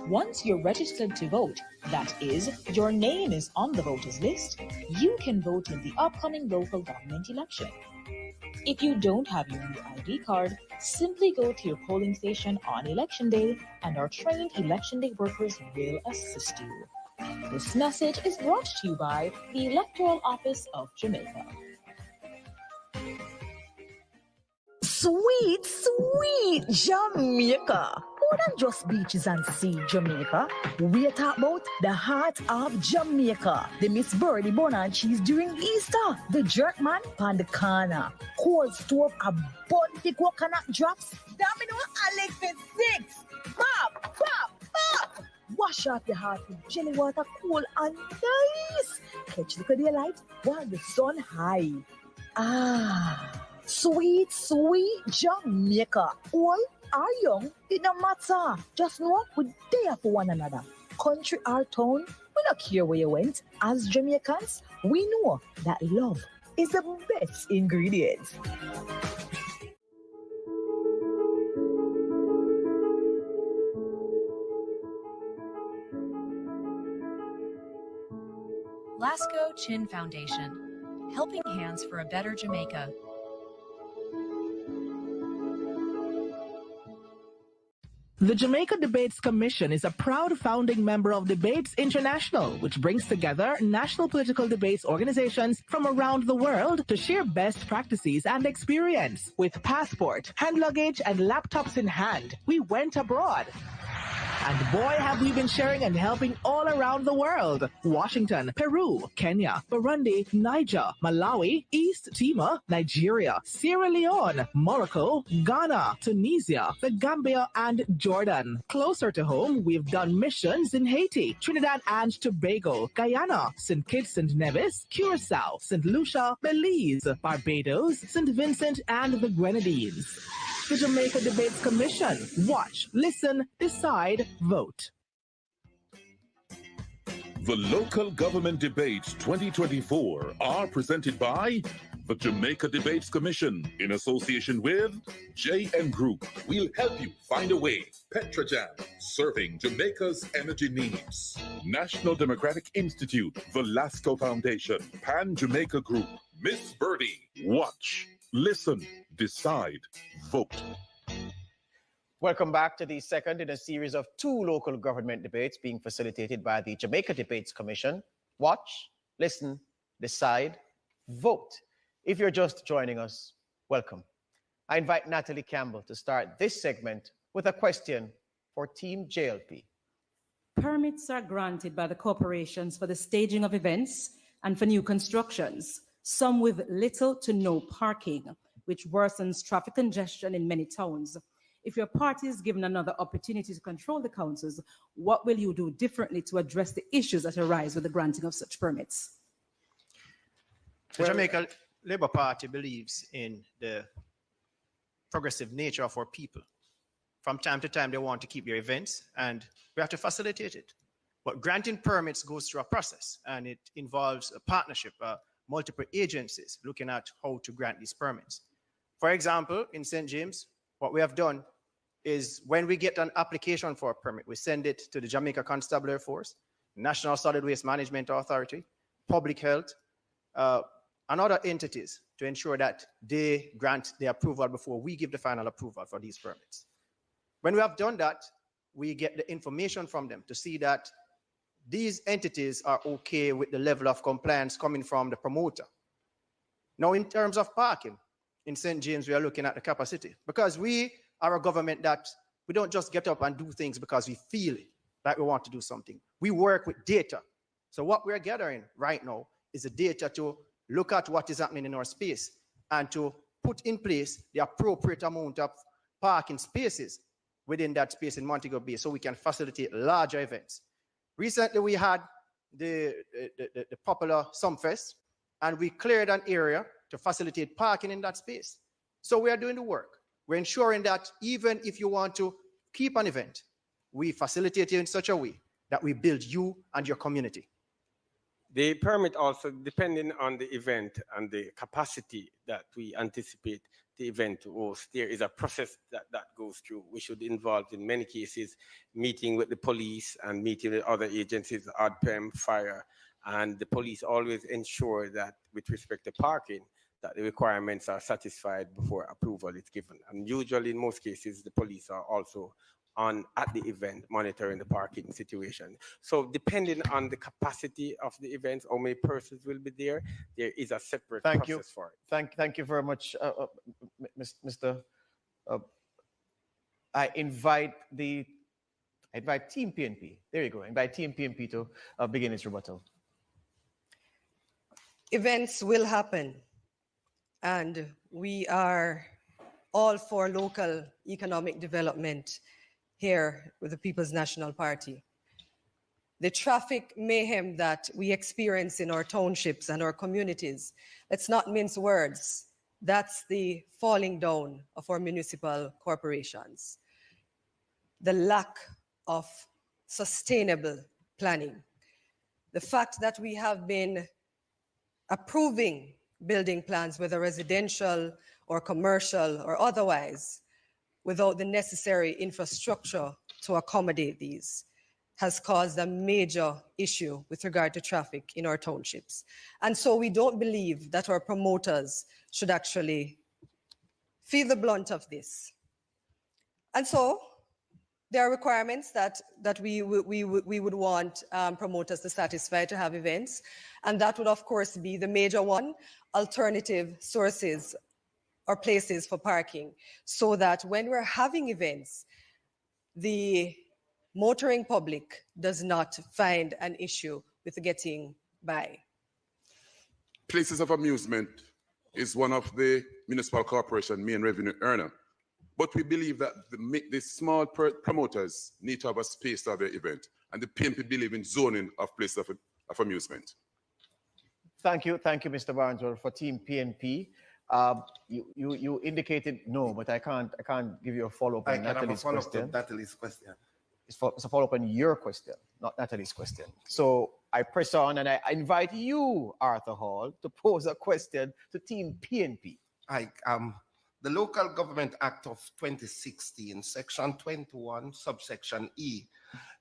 Once you're registered to vote, that is, your name is on the voters list, you can vote in the upcoming local government election. If you don't have your new ID card, simply go to your polling station on election day and our trained election day workers will assist you. This message is brought to you by the Electoral Office of Jamaica. Sweet, sweet Jamaica. More than just beaches and sea, Jamaica. We talk about the heart of Jamaica. The Miss Birdie Bun and Cheese during Easter. The Jerkman on the corner. Cold stove, a bun thick coconut drops. Domino Alex with 6. Pop, pop, pop. Wash off your heart with jelly water, cool and nice. Catch the daylight while the sun high. Ah, sweet, sweet Jamaica. Old or young, it no matter. Just know we're there for one another. Country or town, we don't care where you went. As Jamaicans, we know that love is the best ingredient. Lasco Chin Foundation, helping hands for a better Jamaica. The Jamaica Debates Commission is a proud founding member of Debates International, which brings together national political debates organizations from around the world to share best practices and experience. With passport, hand luggage, and laptops in hand, we went abroad. And boy, have we been sharing and helping all around the world. Washington, Peru, Kenya, Burundi, Niger, Malawi, East Timor, Nigeria, Sierra Leone, Morocco, Ghana, Tunisia, the Gambia, and Jordan. Closer to home, we've done missions in Haiti, Trinidad and Tobago, Guyana, St. Kitts and Nevis, Curacao, St. Lucia, Belize, Barbados, St. Vincent, and the Grenadines. The Jamaica Debates Commission. Watch, listen, decide, vote. The Local Government Debates 2024 are presented by the Jamaica Debates Commission in association with JN Group. We'll help you find a way. Petrojam, serving Jamaica's energy needs. National Democratic Institute, the Lasco Foundation, Pan Jamaica Group, Miss Birdie. Watch, listen, decide, vote. Welcome back to the second in a series of 2 local government debates being facilitated by the Jamaica Debates Commission. Watch, listen, decide, vote. If you're just joining us, welcome. I invite Natalie Campbell to start this segment with a question for Team JLP. Permits are granted by the corporations for the staging of events and for new constructions, some with little to no parking, which worsens traffic congestion in many towns. If your party is given another opportunity to control the councils, what will you do differently to address the issues that arise with the granting of such permits? The Jamaica Labour Party believes in the progressive nature of our people. From time to time, they want to keep their events, and we have to facilitate it. But granting permits goes through a process, and it involves a partnership, multiple agencies looking at how to grant these permits. For example, in St. James, what we have done is when we get an application for a permit, we send it to the Jamaica Constabulary Force, National Solid Waste Management Authority, Public Health, and other entities to ensure that they grant the approval before we give the final approval for these permits. When we have done that, we get the information from them to see that these entities are okay with the level of compliance coming from the promoter. Now, in terms of parking, in St. James, we are looking at the capacity because we are a government that we don't just get up and do things because we feel it, like we want to do something. We work with data. So what we're gathering right now is the data to look at what is happening in our space and to put in place the appropriate amount of parking spaces within that space in Montego Bay so we can facilitate larger events. Recently, we had the popular Sumfest, and we cleared an area to facilitate parking in that space. So we are doing the work. We're ensuring that even if you want to keep an event, we facilitate it in such a way that we build you and your community. The permit also, depending on the event and the capacity that we anticipate the event to host, there is a process that goes through. We should involve, in many cases, meeting with the police and meeting with other agencies, ODPEM, fire, and the police always ensure that with respect to parking, that the requirements are satisfied before approval is given. And usually, in most cases, the police are also at the event monitoring the parking situation. So depending on the capacity of the event, how many persons will be there is a separate process for it. Thank you very much, Mr. I invite Team PNP. There you go. Invite Team PNP to begin its rebuttal. Events will happen, and we are all for local economic development here with the People's National Party. The traffic mayhem that we experience in our townships and our communities, let's not mince words, that's the falling down of our municipal corporations. The lack of sustainable planning. The fact that we have been approving building plans, whether residential or commercial or otherwise, without the necessary infrastructure to accommodate these, has caused a major issue with regard to traffic in our townships. And so we don't believe that our promoters should actually feel the blunt of this. And so there are requirements that we would want promoters to satisfy to have events. And that would, of course, be the major one, alternative sources or places for parking, so that when we're having events, the motoring public does not find an issue with getting by. Places of amusement is one of the municipal corporation main revenue earner. But we believe that the small promoters need to have a space to have their event. And the PNP believe in zoning of places of amusement. Thank you, Mr. Barnesworth, for Team PNP. You indicated no, but I can't give you a follow-up on Natalie's question. Natalie's question. It's a follow-up on your question, not Natalie's question. So I press on and I invite you, Arthur Hall, to pose a question to Team PNP. The Local Government Act of 2016, Section 21, subsection E,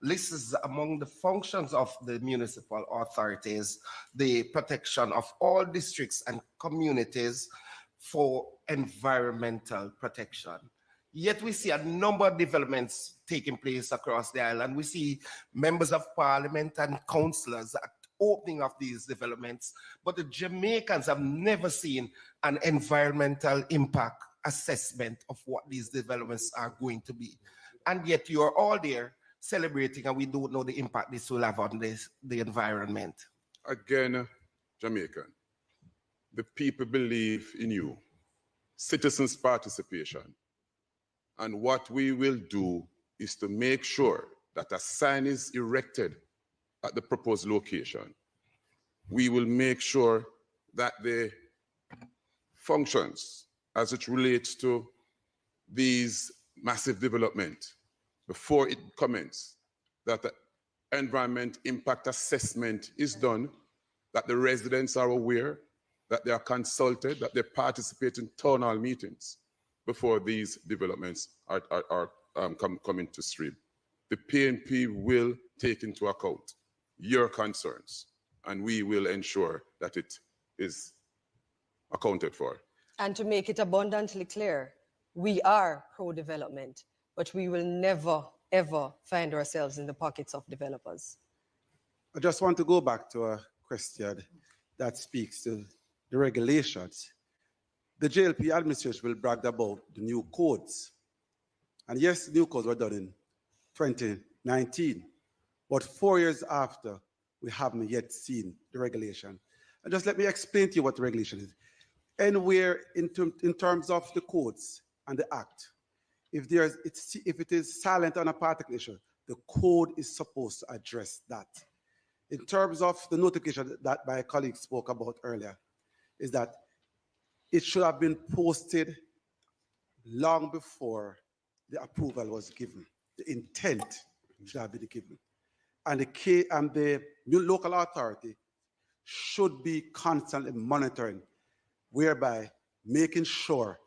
lists among the functions of the municipal authorities the protection of all districts and communities for environmental protection. Yet we see a number of developments taking place across the island. We see members of parliament and councillors opening of these developments, but the Jamaicans have never seen an environmental impact assessment of what these developments are going to be. And yet you are all there celebrating, and we don't know the impact this will have on the environment. Again, Jamaican, the people believe in you, citizens' participation. And what we will do is to make sure that a sign is erected at the proposed location. We will make sure that the functions as it relates to these massive development before it commences, that the environment impact assessment is done, that the residents are aware, that they are consulted, that they participate in town hall meetings before these developments come into stream. The PNP will take into account your concerns, and we will ensure that it is accounted for. And to make it abundantly clear, we are pro-development, but we will never, ever find ourselves in the pockets of developers. I just want to go back to a question that speaks to the regulations. The JLP administration will brag about the new codes. And yes, new codes were done in 2019, but 4 years after, we haven't yet seen the regulation. And just let me explain to you what the regulation is. Anywhere in terms of the codes and the act, if it is silent on a particular issue, the code is supposed to address that. In terms of the notification that my colleague spoke about earlier, is that it should have been posted long before the approval was given. The intent should have been given. And the new local authority should be constantly monitoring, whereby making sure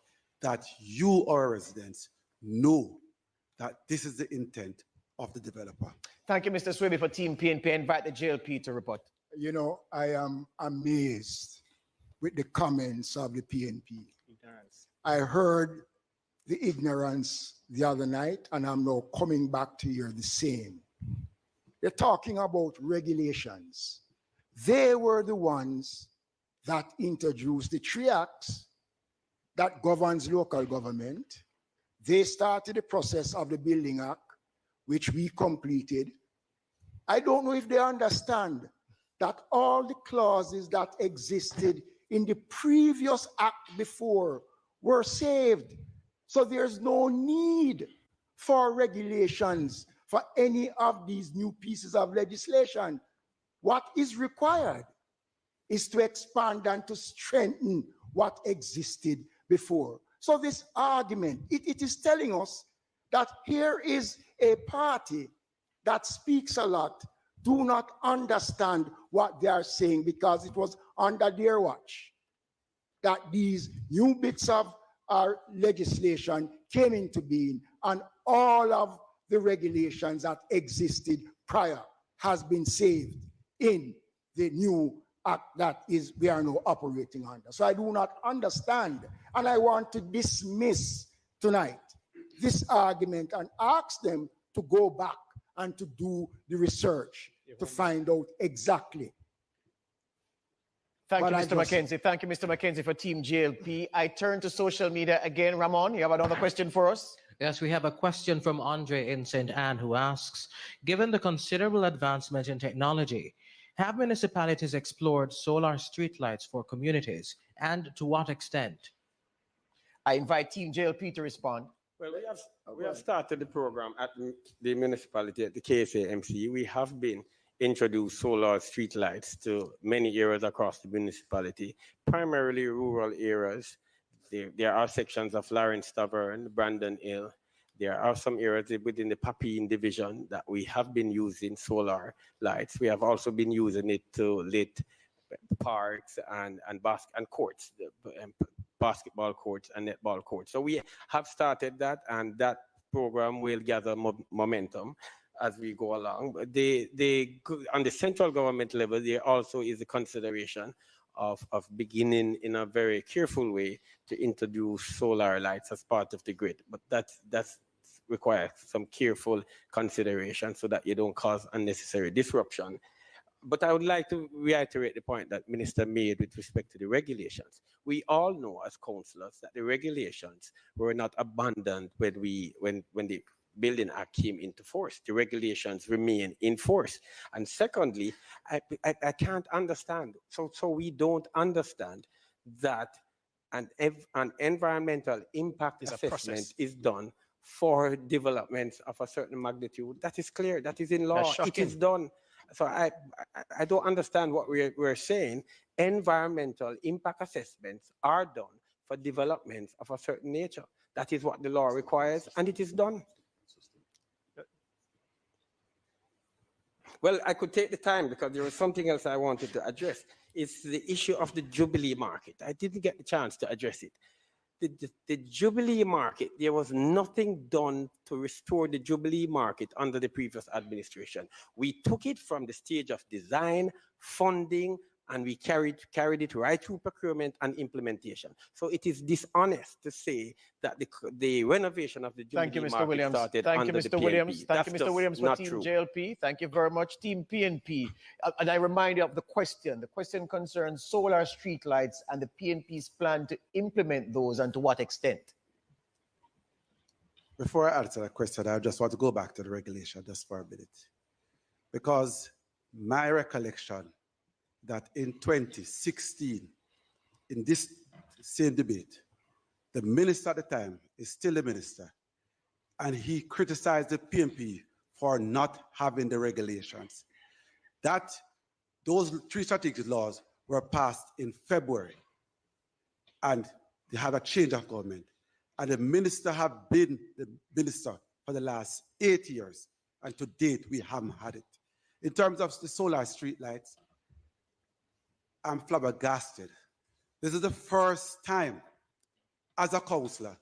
that you, our residents, know that this is the intent of the developer. Thank you, Mr. Swaby, for Team PNP. I invite the JLP to report. You know, I am amazed with the comments of the PNP. I heard the ignorance the other night, and I'm now coming back to hear the same. They're talking about regulations. They were the ones that introduced the 3 acts that governs local government. They started the process of the Building Act, which we completed. I don't know if they understand that all the clauses that existed in the previous act before were saved. So there's no need for regulations for any of these new pieces of legislation. What is required is to expand and to strengthen what existed before. So this argument, it is telling us that here is a party that speaks a lot, do not understand what they are saying because it was under their watch that these new bits of our legislation came into being, and all of the regulations that existed prior has been saved in the new act that is we are now operating under. So I do not understand, and I want to dismiss tonight this argument and ask them to go back and to do the research to find out exactly. Thank you, Mr. McKenzie. Thank you, Mr. McKenzie, for Team JLP. I turn to social media again. Ramon, you have another question for us? Yes, we have a question from Andre in St. Anne who asks, given the considerable advancement in technology, have municipalities explored solar streetlights for communities, and to what extent? I invite Team JLP to respond. Well, we have started the program at the municipality, at the KSAMC. We have been introduced solar streetlights to many areas across the municipality, primarily rural areas. There are sections of Lawrence Tavern, Brandon Hill. There are some areas within the Papine division that we have been using solar lights. We have also been using it to lit parks and courts, basketball courts and netball courts. So we have started that, and that program will gather momentum as we go along. On the central government level, there also is a consideration of beginning in a very careful way to introduce solar lights as part of the grid. But that's requires some careful consideration so that you don't cause unnecessary disruption. But I would like to reiterate the point that Minister made with respect to the regulations. We all know as councillors that the regulations were not abandoned when the Building Act came into force. The regulations remain in force. And secondly, I can't understand. So we don't understand that an environmental impact assessment is done for developments of a certain magnitude. That is clear. That is in law. It is done. So I don't understand what we're saying. Environmental impact assessments are done for developments of a certain nature. That is what the law requires, and it is done. Well, I could take the time because there was something else I wanted to address. It's the issue of the Jubilee market. I didn't get the chance to address it. The Jubilee market, there was nothing done to restore the Jubilee market under the previous administration. We took it from the stage of design, funding, and we carried it right through procurement and implementation. So it is dishonest to say that the renovation of the Thank you, Jubilee Mr. Market Williams. started Thank you, under the Mr. Williams. PNP. Thank That's you, Mr. just Williams, for not Team true. JLP. Thank you very much, Team PNP. And I remind you of the question. The question concerns solar streetlights and the PNP's plan to implement those, and to what extent. Before I answer that question, I just want to go back to the regulation just for a minute. Because my recollection that in 2016, in this same debate, the minister at the time is still the minister, and he criticized the PNP for not having the regulations. Those 3 strategic laws were passed in February, and they had a change of government. And the minister have been the minister for the last 8 years, and to date we haven't had it. In terms of the solar street lights, I'm flabbergasted. This is the first time as a councillor,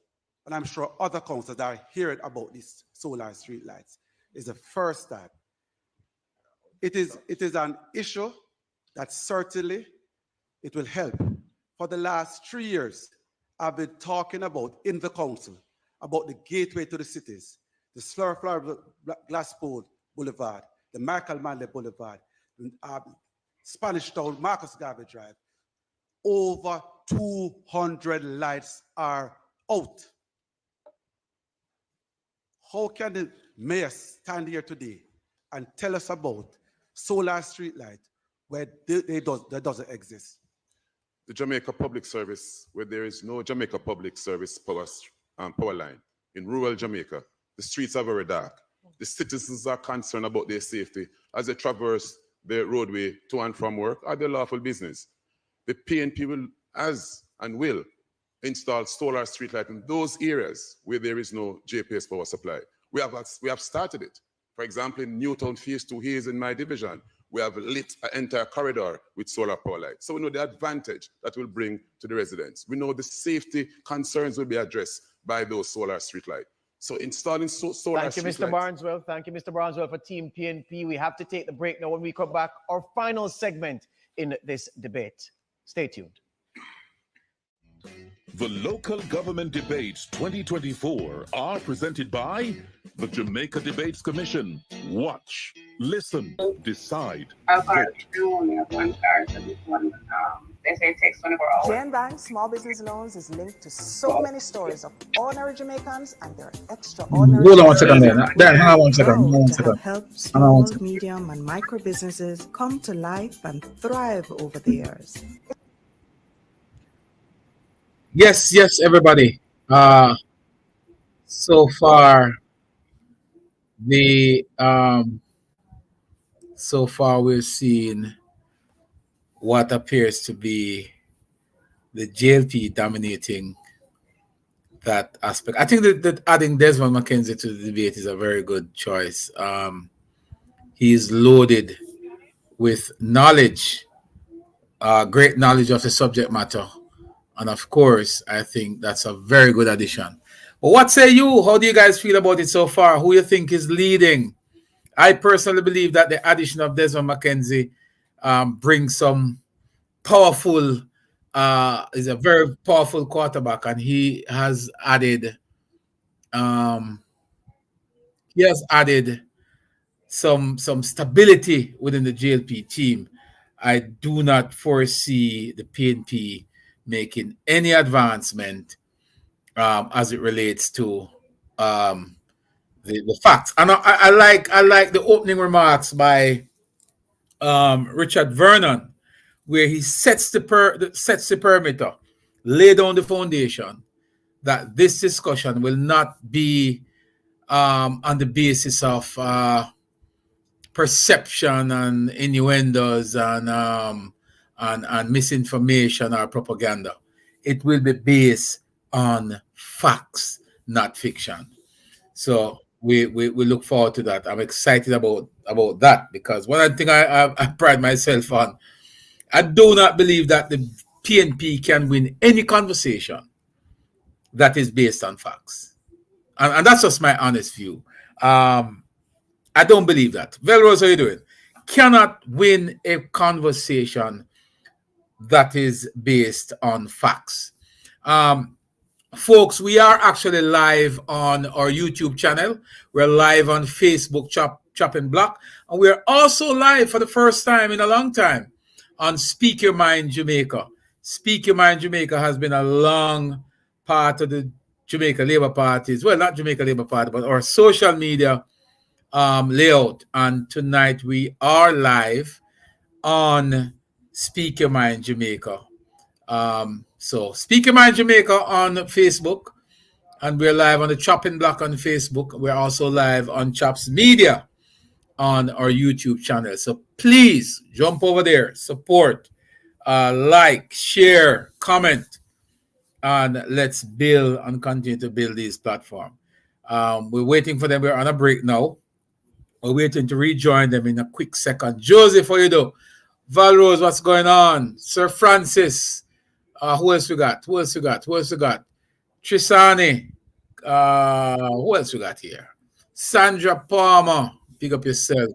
and I'm sure other councillors are hearing about these solar street lights. It's the first time. It is an issue that certainly it will help. For the last 3 years, I've been talking about in the council about the gateway to the cities, the Slurflower Glasspool Boulevard, the Michael Manley Boulevard, Spanish Town, Marcus Garvey Drive. Over 200 lights are out. How can the mayor stand here today and tell us about solar street light where that doesn't exist? The Jamaica Public Service, where there is no Jamaica Public Service power line in rural Jamaica, the streets are very dark. The citizens are concerned about their safety as they traverse the roadway to and from work or their lawful business. The PNP will install solar street light in those areas where there is no JPS power supply. We have started it. For example, in Newtown Phase 2 here in my division, we have lit an entire corridor with solar power lights. So we know the advantage that will bring to the residents. We know the safety concerns will be addressed by those solar street lights. So installing solar Thank you, Mr. Barneswell. Thank you, Mr. Barneswell, for Team PNP. We have to take the break now. When we come back, our final segment in this debate. Stay tuned. The Local Government Debates 2024 are presented by the Jamaica Debates Commission. Watch, listen, decide. I've got only have one card for this one. They say it takes 24 hours. JN Bank Small Business Loans is linked to so many stories of ordinary Jamaicans and their extraordinary. Hold on 1 second there. Dan, hang on 1 second. Hang on 1 second. Help Hang on small, 1 second. medium, and micro businesses come to life and thrive over the years. Yes, everybody. So far we've seen what appears to be the JLP dominating that aspect. I think that adding Desmond McKenzie to the debate is a very good choice. He's loaded with knowledge, great knowledge of the subject matter. And of course, I think that's a very good addition. But what say you? How do you guys feel about it so far? Who you think is leading? I personally believe that the addition of Desmond McKenzie brings some powerful, is a very powerful quarterback, and he has added some stability within the JLP team. I do not foresee the PNP making any advancement as it relates to the facts. And I like the opening remarks by Richard Vernon, where he sets the perimeter, lay down the foundation that this discussion will not be on the basis of perception and innuendos and misinformation or propaganda. It will be based on facts, not fiction. So we look forward to that. I'm excited about that, because one thing I pride myself on, I do not believe that the PNP can win any conversation that is based on facts. And that's just my honest view. I don't believe that. Velrose, how are you doing? Cannot win a conversation that is based on facts. Folks, we are actually live on our YouTube channel. We're live on Facebook, Chopping Block. And we're also live for the first time in a long time on Speak Your Mind Jamaica. Speak Your Mind Jamaica has been a long part of the Jamaica Labour Party's, well, not Jamaica Labour Party, but our social media layout. And tonight we are live on Speak Your Mind Jamaica. So Speak Your Mind Jamaica on Facebook, and we're live on the Chopping Block on Facebook. We're also live on Chops Media on our YouTube channel. So please jump over there, support, like, share, comment, and let's build and continue to build this platform. We're waiting for them. We're on a break now. We're waiting to rejoin them in a quick second. Joseph, how you do? Valrose, what's going on? Sir Francis. Who else we got? Trisani. Who else we got here? Sandra Palmer. Big up yourself.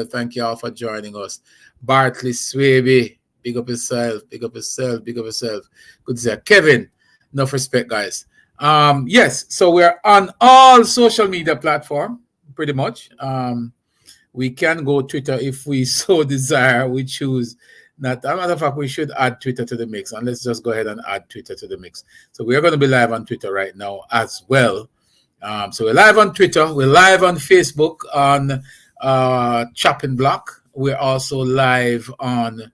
Thank you all for joining us. Bartley Swaby. Big up yourself. Good to see you. Kevin. Enough respect, guys. Yes, so we're on all social media platforms, pretty much. We can go Twitter if we so desire. We choose not. As a matter of fact, we should add Twitter to the mix, and let's just go ahead and add Twitter to the mix. So we are going to be live on Twitter right now as well. So we're live on Twitter. We're live on Facebook on Chopping Block. We're also live on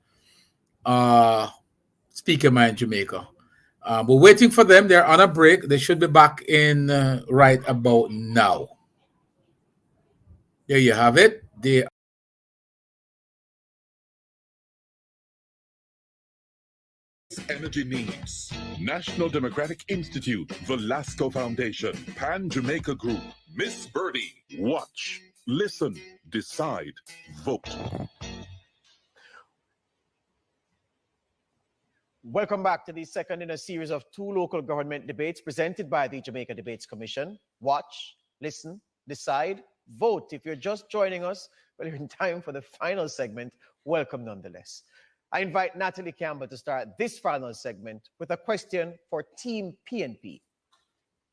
Speak Your Mind Jamaica. We're waiting for them. They're on a break. They should be back in right about now. There you have it. They Energy needs. National Democratic Institute, Velasco Foundation, Pan Jamaica Group, Miss Birdie. Watch, listen, decide, vote. Welcome back to the second in a series of 2 local government debates presented by the Jamaica Debates Commission. Watch, listen, decide, vote. If you're just joining us, well, you're in time for the final segment. Welcome nonetheless. I invite Natalie Campbell to start this final segment with a question for Team PNP.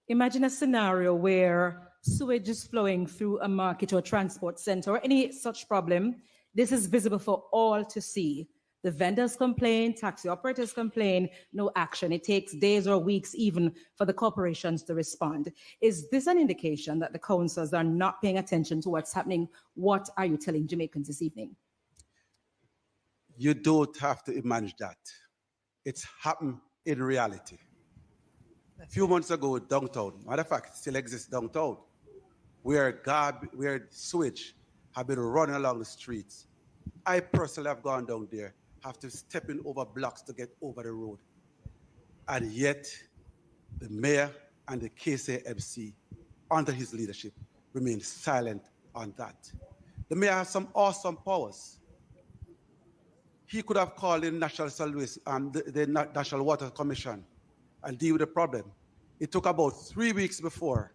Imagine a scenario where sewage is flowing through a market or transport center or any such problem. This is visible for all to see. The vendors complain, taxi operators complain, no action. It takes days or weeks even for the corporations to respond. Is this an indication that the councils are not paying attention to what's happening? What are you telling Jamaicans this evening? You don't have to imagine that. It's happened in reality. A few months ago, downtown, matter of fact, it still exists downtown, where sewage have been running along the streets. I personally have gone down there, have to step in over blocks to get over the road. And yet, the mayor and the KCMC, under his leadership, remain silent on that. The mayor has some awesome powers. He could have called in National Service and the National Water Commission and deal with the problem. It took about 3 weeks before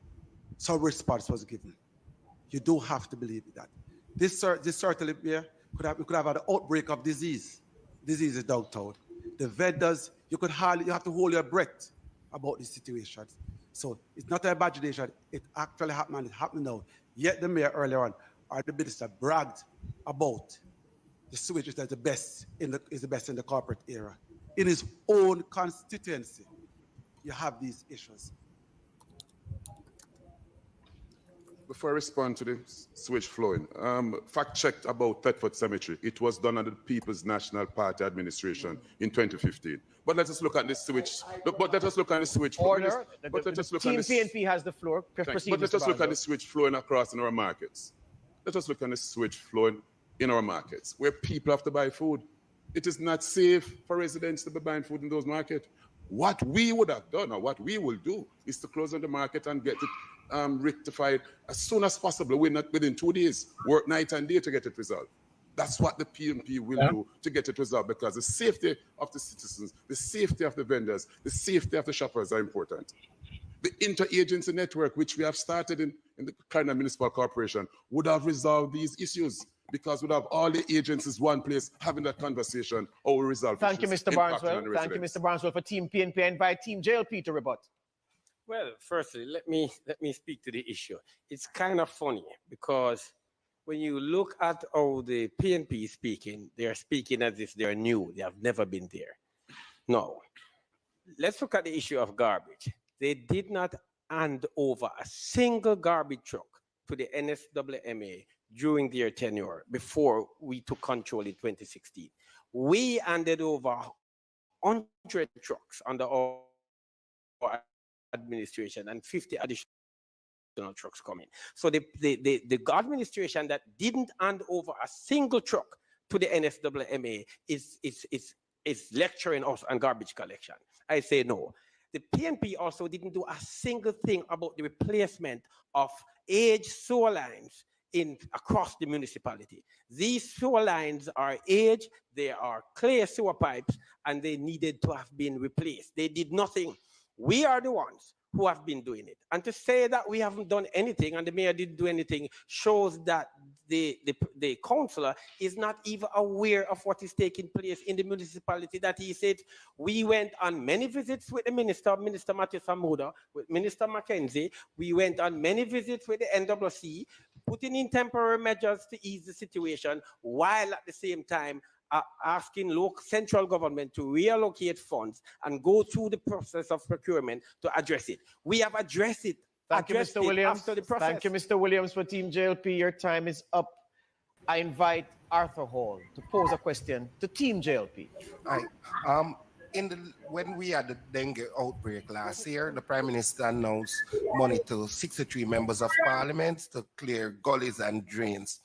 some response was given. You don't have to believe that. This certainly we could have an outbreak of disease. Disease is downtown. The vendors, you have to hold your breath about these situations. So it's not an imagination. It actually happened and it's happening now. Yet the mayor earlier on, or the minister bragged about the sewage is the best in the corporate era. In his own constituency, you have these issues. Before I respond to the sewage flowing, fact checked about Thetford Cemetery. It was done under the People's National Party administration in 2015. But let us look at the sewage. But let us look at the sewage. Order. But let us look Team at PNP has the floor. But let us look at the sewage flowing across in our markets. Let us look at the sewage flowing in our markets, where people have to buy food. It is not safe for residents to be buying food in those markets. What we would have done, or what we will do, is to close on the market and get it rectified as soon as possible. We're not within 2 days, work night and day to get it resolved. That's what the PNP will do to get it resolved, because the safety of the citizens, the safety of the vendors, the safety of the shoppers are important. The interagency network, which we have started in the Carolina Municipal Corporation, would have resolved these issues. because we'd have all the agencies one place having that conversation, how we resolve Thank you, issues Mr. impacting Barneswell. on the Thank you, residents. Mr. Barneswell, for Team PNP. I invite Team JLP to rebut. Well, firstly, let me speak to the issue. It's kind of funny because when you look at how the PNP is speaking, they are speaking as if they're new. They have never been there. No. Let's look at the issue of garbage. They did not hand over a single garbage truck to the NSWMA during their tenure before we took control in 2016. We handed over 100 trucks under our administration and 50 additional trucks coming. So the administration that didn't hand over a single truck to the NSWMA is lecturing us on garbage collection. I say no. The PNP also didn't do a single thing about the replacement of aged sewer lines across the municipality. These sewer lines are aged, they are clay sewer pipes, and they needed to have been replaced. They did nothing. We are the ones who have been doing it. And to say that we haven't done anything and the mayor didn't do anything shows that the councillor is not even aware of what is taking place in the municipality that he said. We went on many visits with the minister, Minister Matthew Samuda, with Minister Mackenzie. We went on many visits with the NWC, putting in temporary measures to ease the situation, while at the same time asking local central government to reallocate funds and go through the process of procurement to address it. We have addressed it. Thank you, Mr. Williams. After the process. Thank you, Mr. Williams, for Team JLP. Your time is up. I invite Arthur Hall to pose a question to Team JLP. When we had the dengue outbreak last year, the Prime Minister announced money to 63 members of Parliament to clear gullies and drains.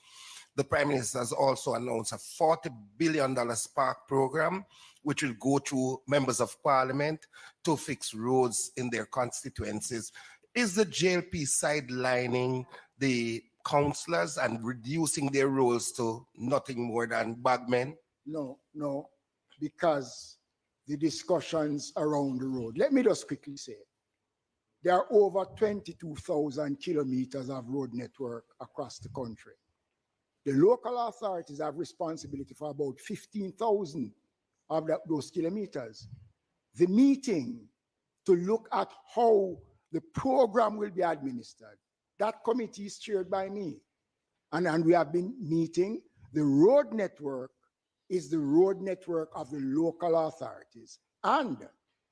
The Prime Minister has also announced a $40 billion Spark program, which will go to members of Parliament to fix roads in their constituencies. Is the JLP sidelining the councillors and reducing their roles to nothing more than bagmen? No, because the discussions around the road. Let me just quickly say, there are over 22,000 kilometers of road network across the country. The local authorities have responsibility for about 15,000 of those kilometers. The meeting to look at how the program will be administered, that committee is chaired by me. And we have been meeting. The road network is the road network of the local authorities. And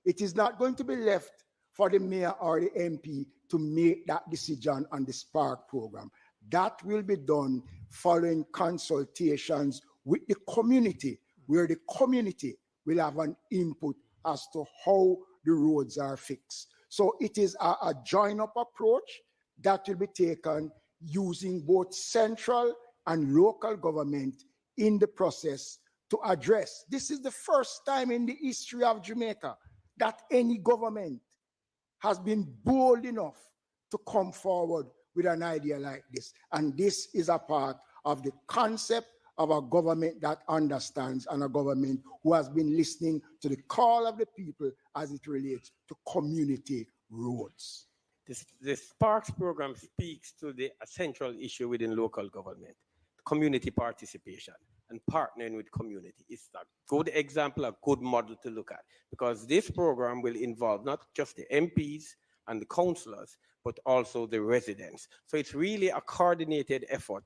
it is not going to be left for the mayor or the MP to make that decision on the Spark program. That will be done following consultations with the community, where the community will have an input as to how the roads are fixed. So it is a join-up approach that will be taken using both central and local government in the process to address. This is the first time in the history of Jamaica that any government has been bold enough to come forward with an idea like this. And this is a part of the concept of a government that understands and a government who has been listening to the call of the people as it relates to community roads. The Sparks program speaks to the central issue within local government, community participation and partnering with community. It's a good example, a good model to look at, because this program will involve not just the MPs and the councillors, but also the residents. So it's really a coordinated effort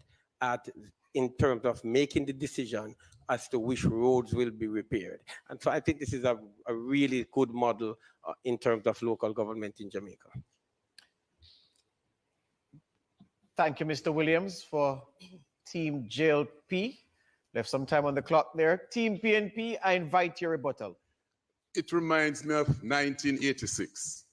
in terms of making the decision as to which roads will be repaired. And so I think this is a really good model in terms of local government in Jamaica. Thank you, Mr. Williams, for Team JLP. Left some time on the clock there. Team PNP, I invite your rebuttal. It reminds me of 1986,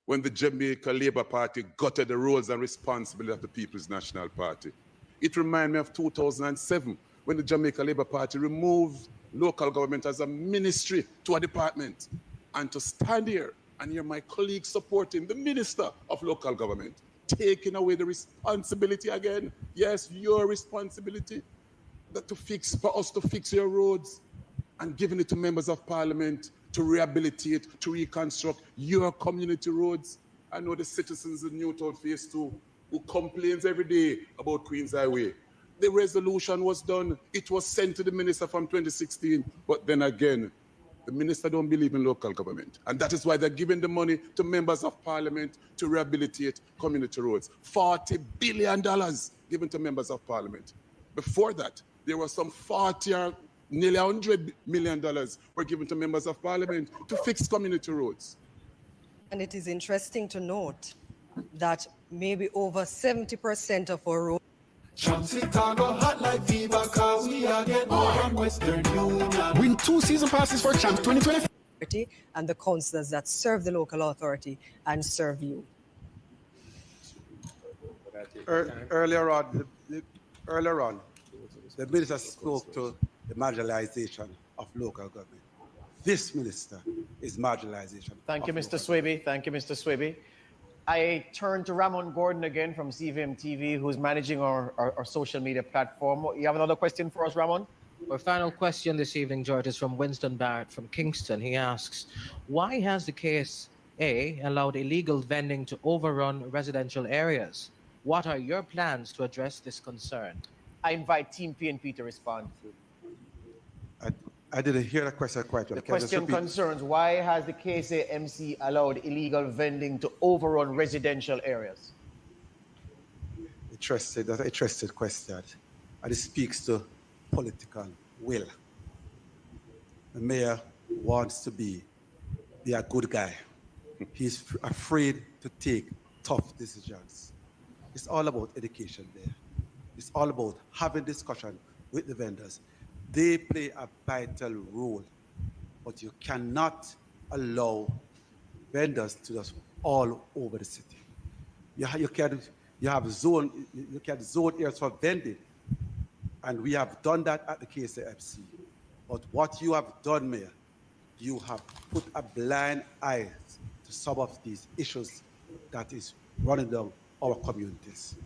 when the Jamaica Labour Party gutted the roles and responsibility of the People's National Party. It reminds me of 2007, when the Jamaica Labour Party removed local government as a ministry to a department. And to stand here and hear my colleagues supporting the Minister of Local Government, taking away the responsibility again. Yes, your responsibility for us to fix your roads, and giving it to members of Parliament to rehabilitate, to reconstruct your community roads. I know the citizens in Newtown Phase 2 who complains every day about Queens Highway. the resolution was done. It was sent to the minister from 2016. But then again, the minister don't believe in local government. And that is why they're giving the money to members of parliament to rehabilitate community roads. $40 billion given to members of parliament. Before that, there was some 40 or nearly $100 million were given to members of parliament to fix community roads. And it is interesting to note that maybe over 70% of our roads Win 2 season passes for Champs 2020. and the councillors that serve the local authority and serve you. Earlier on, the minister spoke to the marginalization of local government. This minister is marginalization. Thank you, Mr. Swaby. Thank you, Mr. Swaby. I turn to Ramon Gordon again from CVM TV, who's managing our social media platform. You have another question for us, Ramon? Our final question this evening, George, is from Winston Barrett from Kingston. He asks, why has the KSA allowed illegal vending to overrun residential areas? What are your plans to address this concern? I invite Team PNP to respond. I didn't hear the question quite well. The question concerns why has the KSA MC allowed illegal vending to overrun residential areas? That's an interesting question. And it speaks to political will. The mayor wants to be a good guy. He's afraid to take tough decisions. It's all about education there. It's all about having discussion with the vendors. They play a vital role, but you cannot allow vendors to just all over the city. You have zone areas for vending, and we have done that at the KSAFC. But what you have done, Mayor, you have put a blind eye to some of these issues that is running down our communities.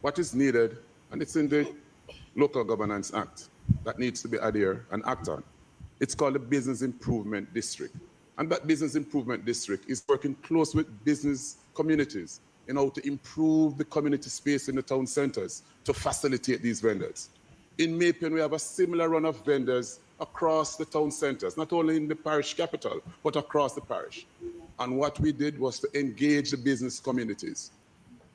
What is needed, and it's in the Local Governance Act, that needs to be adhered and act on. It's called the Business Improvement District. And that Business Improvement District is working close with business communities in how to improve the community space in the town centers to facilitate these vendors. In Mapen, we have a similar run of vendors across the town centers, not only in the parish capital, but across the parish. And what we did was to engage the business communities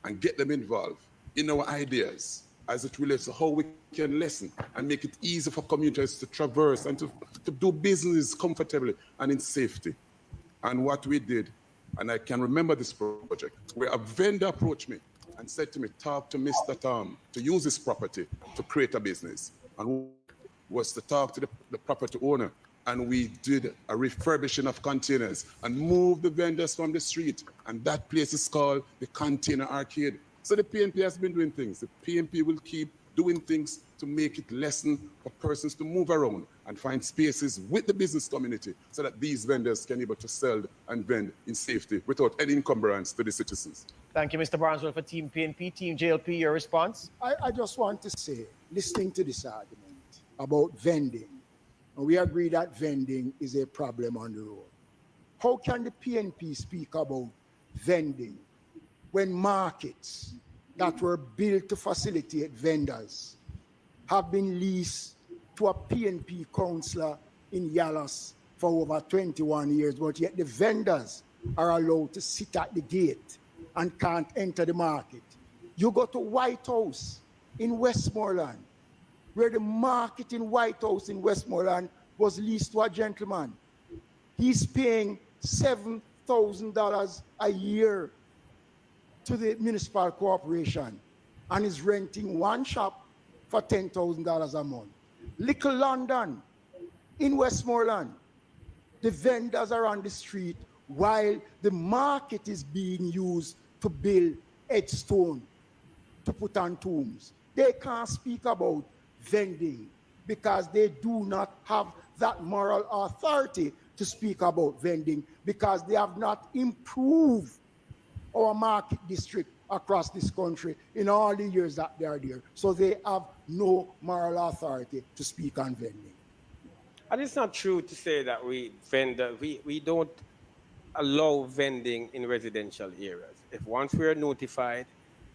and get them involved in our ideas as it relates to how we can lessen and make it easy for communities to traverse and to do business comfortably and in safety. And what we did, and I can remember this project, where a vendor approached me and said to me, talk to Mr. Tom to use this property to create a business. And was to talk to the property owner. And we did a refurbishing of containers and moved the vendors from the street. And that place is called the Container Arcade. So the PNP has been doing things. The PNP will keep doing things to make it lessen for persons to move around and find spaces with the business community so that these vendors can be able to sell and vend in safety without any encumbrance to the citizens. Thank you, Mr. Barnesworth, for Team PNP. Team JLP, your response? I just want to say, listening to this argument about vending, and we agree that vending is a problem on the road. How can the PNP speak about vending when markets that were built to facilitate vendors have been leased to a PNP councillor in Yalas for over 21 years, but yet the vendors are allowed to sit at the gate and can't enter the market? You go to White House in Westmoreland, where the market in White House in Westmoreland was leased to a gentleman. He's paying $7,000 a year to the municipal corporation and is renting one shop for $10,000 a month. Little London in Westmoreland, the vendors are on the street while the market is being used to build headstone, to put on tombs. They can't speak about vending because they do not have that moral authority to speak about vending because they have not improved our market district across this country in all the years that they are there. So they have no moral authority to speak on vending. And it's not true to say that we don't allow vending in residential areas. If once we are notified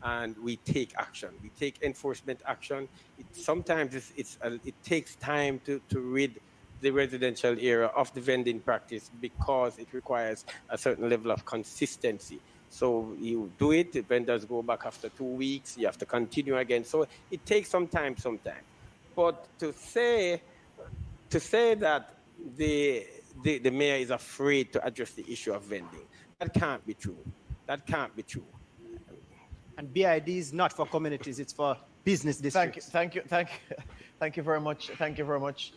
and we take action. We take enforcement action. Sometimes it takes time to rid the residential area of the vending practice because it requires a certain level of consistency. So you do it, the vendors go back after 2 weeks, you have to continue again. So it takes some time sometimes. But to say that the mayor is afraid to address the issue of vending, that can't be true. That can't be true. And BID is not for communities, it's for business districts. Thank you very much. Thank you very much.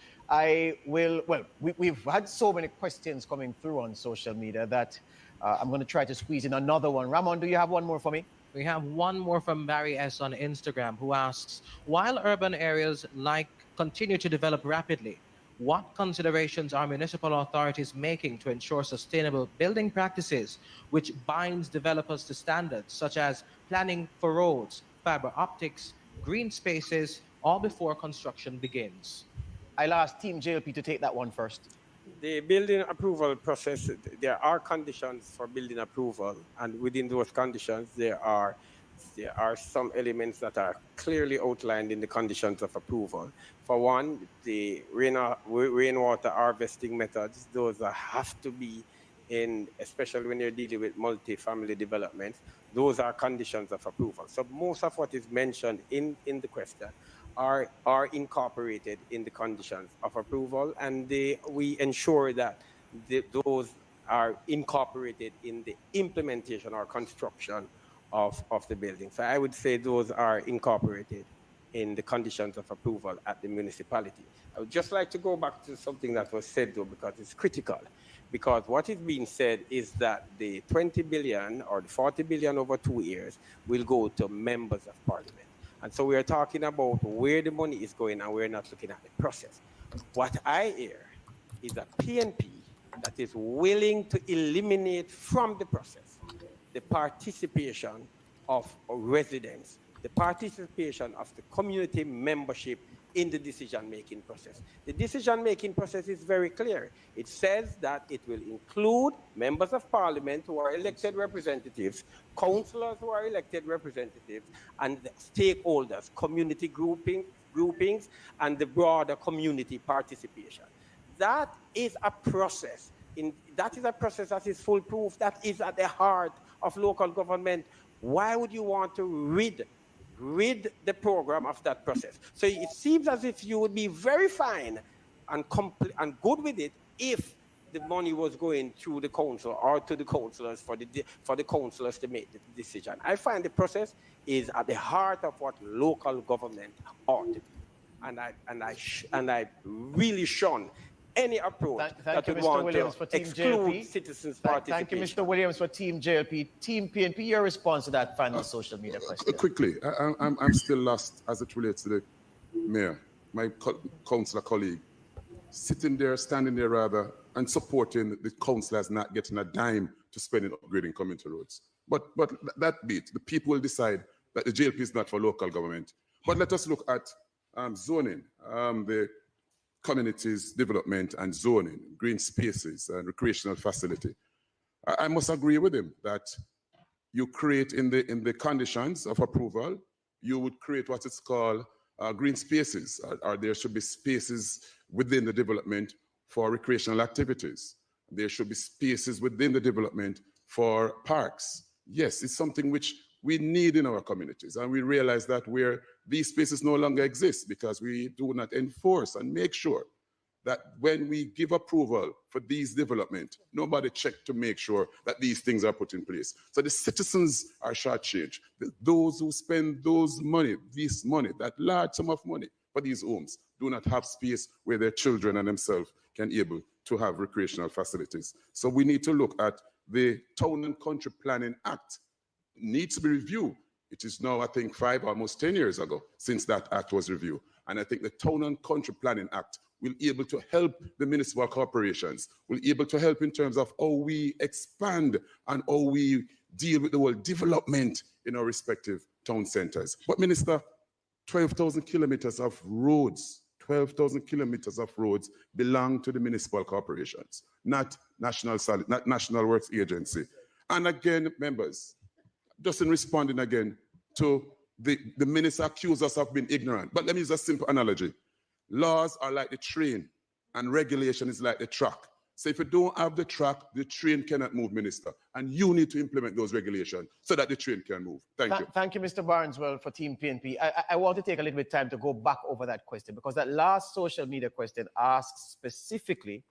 We've had so many questions coming through on social media that I'm going to try to squeeze in another one. Ramon, do you have one more for me? We have one more from Barry S. on Instagram, who asks, while urban areas continue to develop rapidly, what considerations are municipal authorities making to ensure sustainable building practices which binds developers to standards such as planning for roads, fiber optics, green spaces, all before construction begins? I'll ask Team JLP to take that one first. The building approval process, there are conditions for building approval, and within those conditions, there are some elements that are clearly outlined in the conditions of approval. For one, the rainwater harvesting methods, those have to be in, especially when you're dealing with multi-family developments, those are conditions of approval. So most of what is mentioned in the question are incorporated in the conditions of approval, and we ensure that those are incorporated in the implementation or construction of the building. So I would say those are incorporated in the conditions of approval at the municipality. I would just like to go back to something that was said though, because it's critical. Because what is being said is that the 20 billion or the 40 billion over 2 years will go to members of parliament. And so we are talking about where the money is going, and we're not looking at the process. What I hear is a PNP that is willing to eliminate from the process the participation of residents, the participation of the community membership in the decision-making process. The decision-making process is very clear. It says that it will include members of parliament who are elected representatives, councillors who are elected representatives, and stakeholders, community groupings, and the broader community participation. That is a process. That is a process that is foolproof. That is at the heart of local government. Why would you want to rid the program of that process? So it seems as if you would be very fine and good with it if the money was going through the council or to the councillors for the councillors to make the decision. I find the process is at the heart of what local government ought to be, and I really shun any approach that would want to exclude citizens' participation. Thank you, Mr. Williams, for Team JLP. Team PNP, your response to that final social media question. Quickly, I'm still lost as it relates to the mayor, my councillor colleague, standing there rather, and supporting the councillors not getting a dime to spend in upgrading community roads. But that beat, the people will decide that the JLP is not for local government. But let us look at zoning, the communities development and zoning, green spaces and recreational facility. I must agree with him that you create in the conditions of approval, you would create what it's called green spaces, or there should be spaces within the development for recreational activities. There should be spaces within the development for parks. Yes, it's something which we need in our communities, and we realize that where these spaces no longer exist because we do not enforce and make sure that when we give approval for these development, nobody check to make sure that these things are put in place. So the citizens are shortchanged. Those who spend this money, that large sum of money for these homes, do not have space where their children and themselves can able to have recreational facilities. So we need to look at the Town and Country Planning Act. It needs to be reviewed. It is now, I think, almost 10 years ago since that act was reviewed. And I think the Town and Country Planning Act will be able to help the municipal corporations, will be able to help in terms of how we expand and how we deal with the whole development in our respective town centers. But Minister, 12,000 kilometers of roads, 12,000 kilometers of roads belong to the municipal corporations, not National Works Agency. And again, members, just in responding again to the minister accuse us of being ignorant. But let me use a simple analogy. Laws are like the train and regulation is like the truck. So if you don't have the truck, the train cannot move, Minister. And you need to implement those regulations so that the train can move. Thank you. Thank you, Mr. Barneswell, for Team PNP. I want to take a little bit of time to go back over that question because that last social media question asks specifically,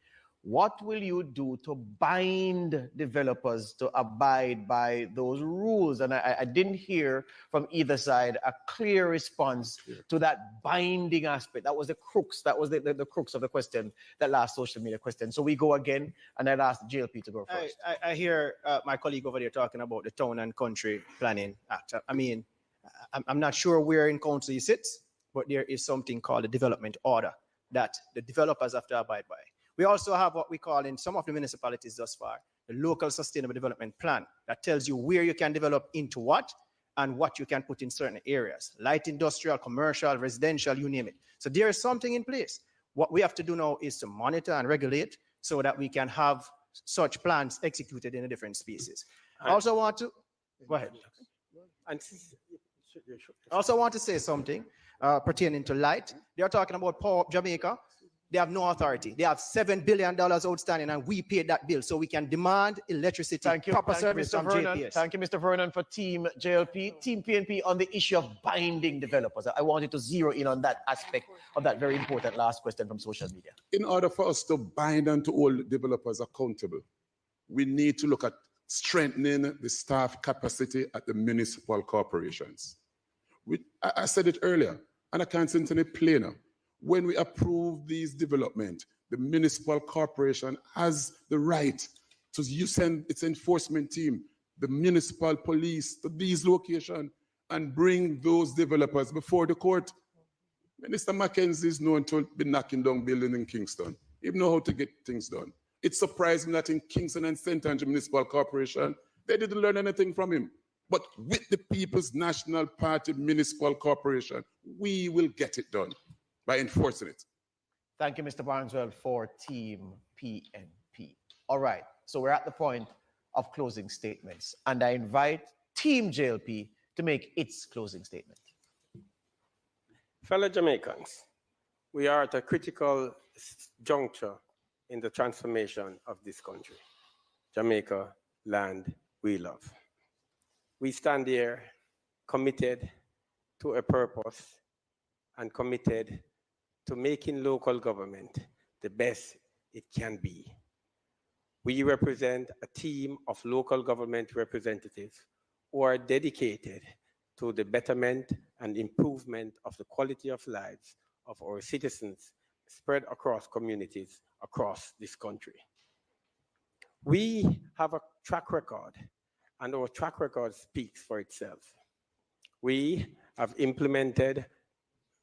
what will you do to bind developers to abide by those rules? And I didn't hear from either side a clear response to that binding aspect. That was the crux. That was the crux of the question, that last social media question. So we go again, and I'd ask the JLP to go first. I hear my colleague over there talking about the Town and Country Planning Act. I mean, I'm not sure where in council he sits, but there is something called a development order that the developers have to abide by. We also have what we call in some of the municipalities thus far, the local sustainable development plan that tells you where you can develop into what and what you can put in certain areas, light industrial, commercial, residential, you name it. So there is something in place. What we have to do now is to monitor and regulate so that we can have such plans executed in the different species. I also want to, go ahead. I also want to say something pertaining to light. They are talking about Power Up Jamaica. They have no authority. They have $7 billion outstanding, and we paid that bill, so we can demand electricity. Thank you, proper thank you, service Mr. from Vernon. JPS. Thank you, Mr. Vernon, for Team JLP. Team PNP on the issue of binding developers. I wanted to zero in on that aspect of that very important last question from social media. In order for us to bind and to hold developers accountable, we need to look at strengthening the staff capacity at the municipal corporations. I said it earlier, and I can't say it any plainer. When we approve these development, the municipal corporation has the right to send its enforcement team, the municipal police, to these locations and bring those developers before the court. Minister Mackenzie is known to be knocking down buildings in Kingston. He knows how to get things done. It surprised me that in Kingston and St. Andrew Municipal Corporation, they didn't learn anything from him. But with the People's National Party Municipal Corporation, we will get it done by enforcing it. Thank you, Mr. Barneswell, for Team PNP. All right, so we're at the point of closing statements, and I invite Team JLP to make its closing statement. Fellow Jamaicans, we are at a critical juncture in the transformation of this country. Jamaica, land we love. We stand here committed to a purpose and committed to making local government the best it can be. We represent a team of local government representatives who are dedicated to the betterment and improvement of the quality of lives of our citizens spread across communities across this country. We have a track record, and our track record speaks for itself. We have implemented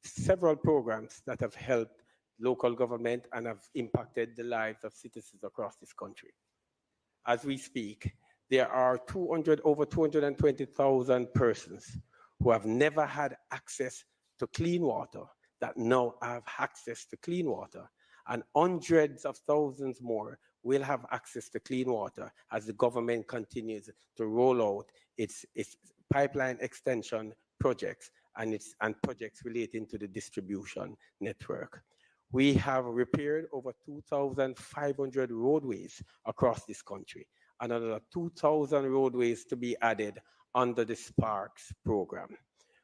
several programs that have helped local government and have impacted the lives of citizens across this country. As we speak, there are over 220,000 persons who have never had access to clean water that now have access to clean water, and hundreds of thousands more will have access to clean water as the government continues to roll out its pipeline extension projects and projects relating to the distribution network. We have repaired over 2,500 roadways across this country, and another 2,000 roadways to be added under the Sparks program.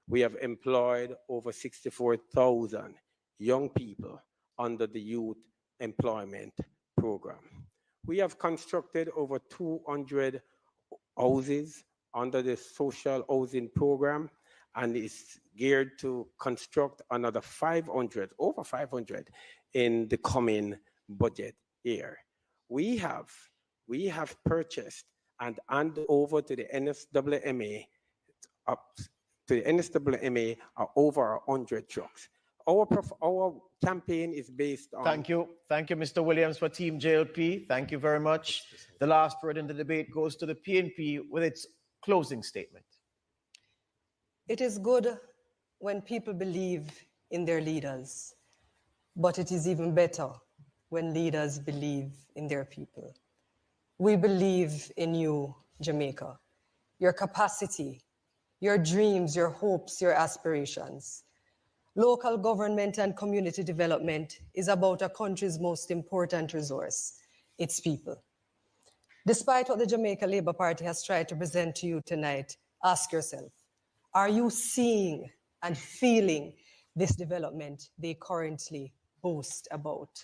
We have employed over 64,000 young people under the Youth Employment Program. We have constructed over 200 houses under the Social Housing Program, and is geared to construct another over 500 in the coming budget year. We have purchased and handed over to the NSWMA are over 100 trucks. Our campaign is based on... Thank you, Mr. Williams, for Team JLP. Thank you very much. The last word in the debate goes to the PNP with its closing statement. It is good when people believe in their leaders, but it is even better when leaders believe in their people. We believe in you, Jamaica, your capacity, your dreams, your hopes, your aspirations. Local government and community development is about a country's most important resource, its people. Despite what the Jamaica Labour Party has tried to present to you tonight, ask yourself, are you seeing and feeling this development they currently boast about?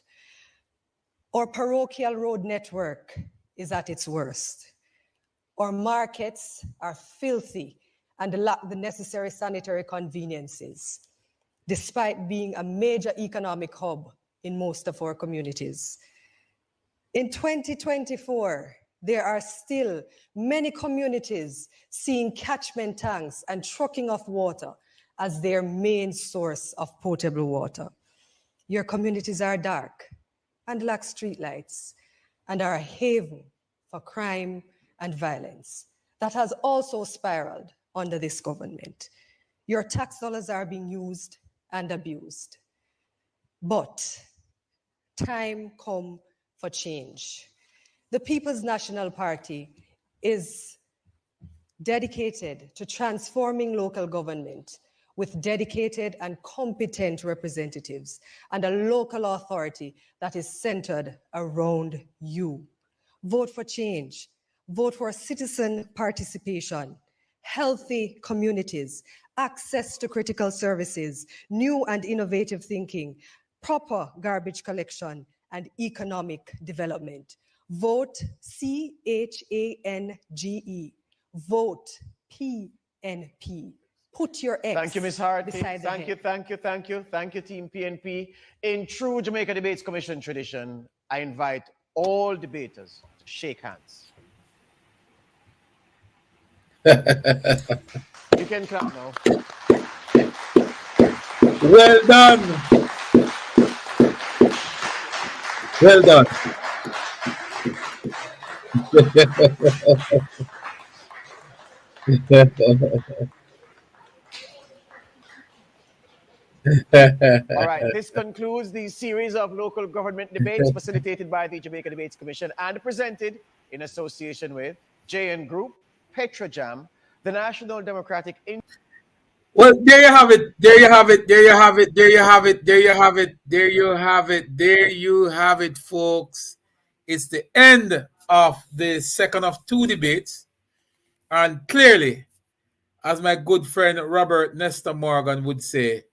Our parochial road network is at its worst. Our markets are filthy and lack the necessary sanitary conveniences, despite being a major economic hub in most of our communities. In 2024, there are still many communities seeing catchment tanks and trucking of water as their main source of potable water. Your communities are dark and lack streetlights and are a haven for crime and violence that has also spiraled under this government. Your tax dollars are being used and abused. But time come for change. The People's National Party is dedicated to transforming local government with dedicated and competent representatives and a local authority that is centered around you. Vote for change. Vote for citizen participation, healthy communities, access to critical services, new and innovative thinking, proper garbage collection, and economic development. Vote CHANGE. Vote PNP. Put your X. Thank you, Ms. Hart. beside the Thank you, head. thank you, thank you. Thank you, Team PNP. In true Jamaica Debates Commission tradition, I invite all debaters to shake hands. You can clap now. Well done. Well done. All right, this concludes the series of local government debates facilitated by the Jamaica Debates Commission and presented in association with JN Group, Petrojam, the National Democratic Well, there you have it. There you have it. There you have it. There you have it. There you have it. There you have it. There you have it, folks. It's the end of the second of two debates. And clearly, as my good friend Robert Nestor Morgan would say,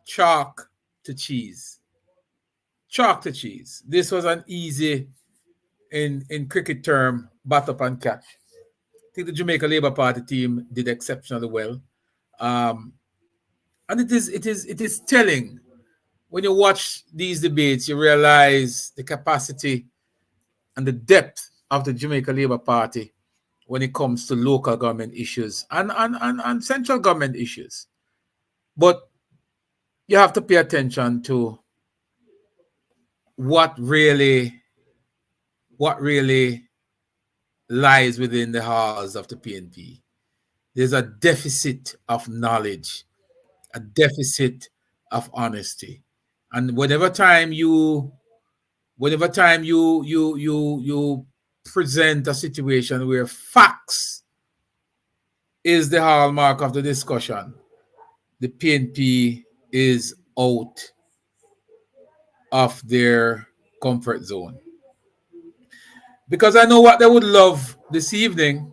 chalk to cheese. Chalk to cheese. This was an easy, in cricket term, bat up and catch. I think the Jamaica Labour Party team did exceptionally well. And it is telling. When you watch these debates, you realize the capacity and the depth of the Jamaica Labour Party when it comes to local government issues and central government issues. But you have to pay attention to what really lies within the halls of the PNP. There's a deficit of knowledge, a deficit of honesty. And whenever time you present a situation where facts is the hallmark of the discussion, the PNP is out of their comfort zone. Because I know what they would love this evening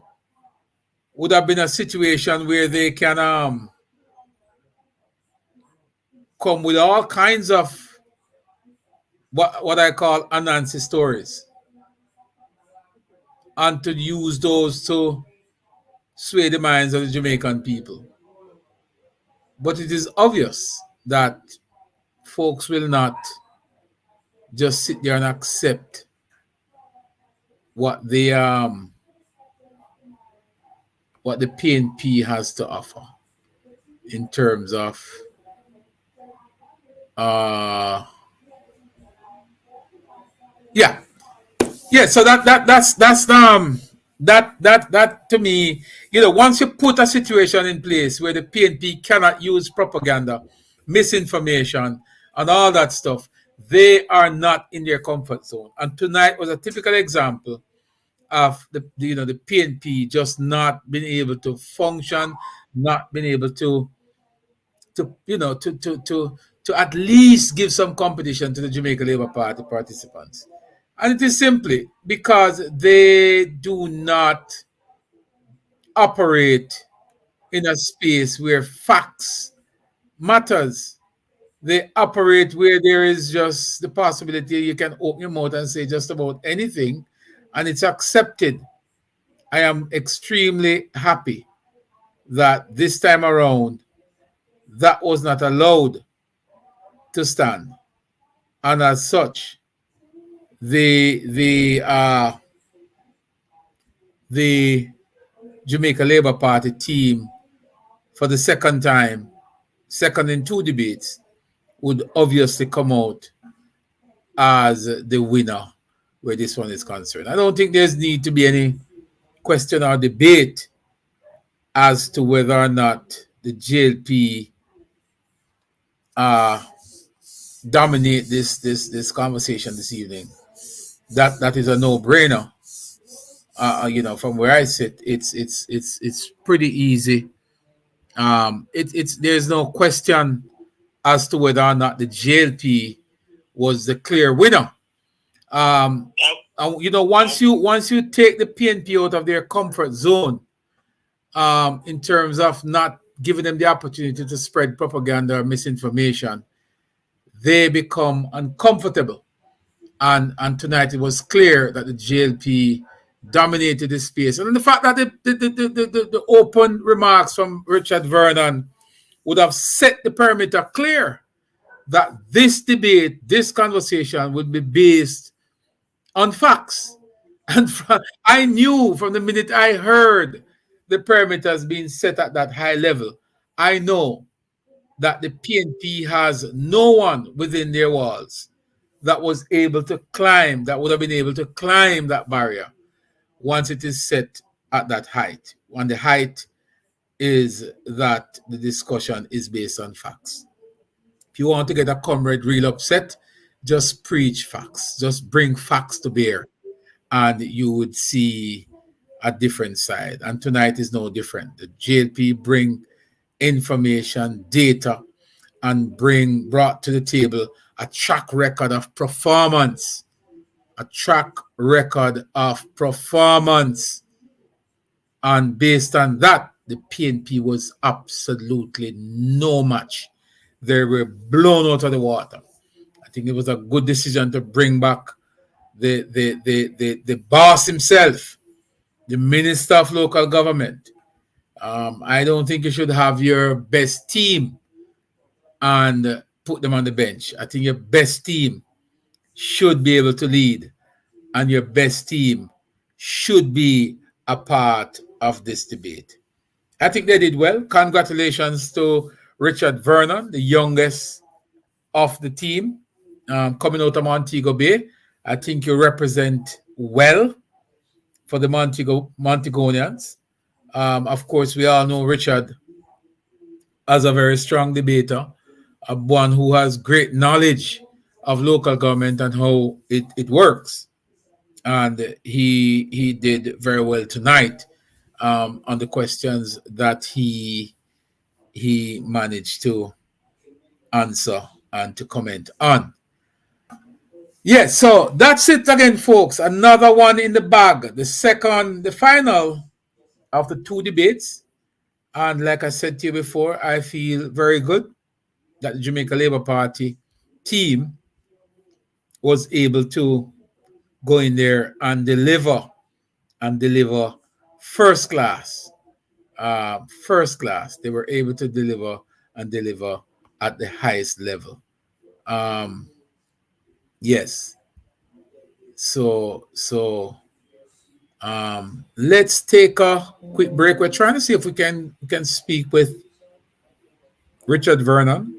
would have been a situation where they can come with all kinds of what I call Anansi stories and to use those to sway the minds of the Jamaican people. But it is obvious that folks will not just sit there and accept what the PNP has to offer in terms of so that to me, once you put a situation in place where the PNP cannot use propaganda, misinformation, and all that stuff, they are not in their comfort zone. And tonight was a typical example of the PNP just not being able to function, not been able to at least give some competition to the Jamaica Labour Party participants. And it is simply because they do not operate in a space where facts matters. They operate where there is just the possibility you can open your mouth and say just about anything, and it's accepted. I am extremely happy that this time around that was not allowed to stand, and as such, the Jamaica Labour Party team, for the second time, second in 2 debates, would obviously come out as the winner where this one is concerned. I don't think there's need to be any question or debate as to whether or not the JLP dominate this conversation this evening. That is a no-brainer. From where I sit, it's pretty easy. There's no question as to whether or not the JLP was the clear winner. Once you take the PNP out of their comfort zone, in terms of not giving them the opportunity to spread propaganda or misinformation, they become uncomfortable. And tonight it was clear that the JLP dominated the space. And the fact that the open remarks from Richard Vernon would have set the perimeter clear that this debate, this conversation would be based on facts. And I knew from the minute I heard the perimeters being set at that high level, I know that the PNP has no one within their walls that was able to climb, that would have been able to climb that barrier once it is set at that height. And the height is that the discussion is based on facts. If you want to get a comrade real upset, just preach facts. Just bring facts to bear, and you would see a different side. And tonight is no different. The JLP bring information, data, and brought to the table a track record of performance. A track record of performance. And based on that, the PNP was absolutely no match. They were blown out of the water. I think it was a good decision to bring back the boss himself, the Minister of Local Government. I don't think you should have your best team and put them on the bench. I think your best team should be able to lead, and your best team should be a part of this debate. I think they did well. Congratulations to Richard Vernon, the youngest of the team, coming out of Montego Bay. I think you represent well for the Montegonians. Of course, we all know Richard as a very strong debater, one who has great knowledge of local government and how it works. And he did very well tonight on the questions that he managed to answer and to comment on. Yes, so that's it again, folks. Another one in the bag. The final of the 2 debates. And like I said to you before, I feel very good that the Jamaica Labour Party team was able to go in there and deliver first class. First class. They were able to deliver at the highest level. Yes. So let's take a quick break. We're trying to see if we can speak with Richard Vernon.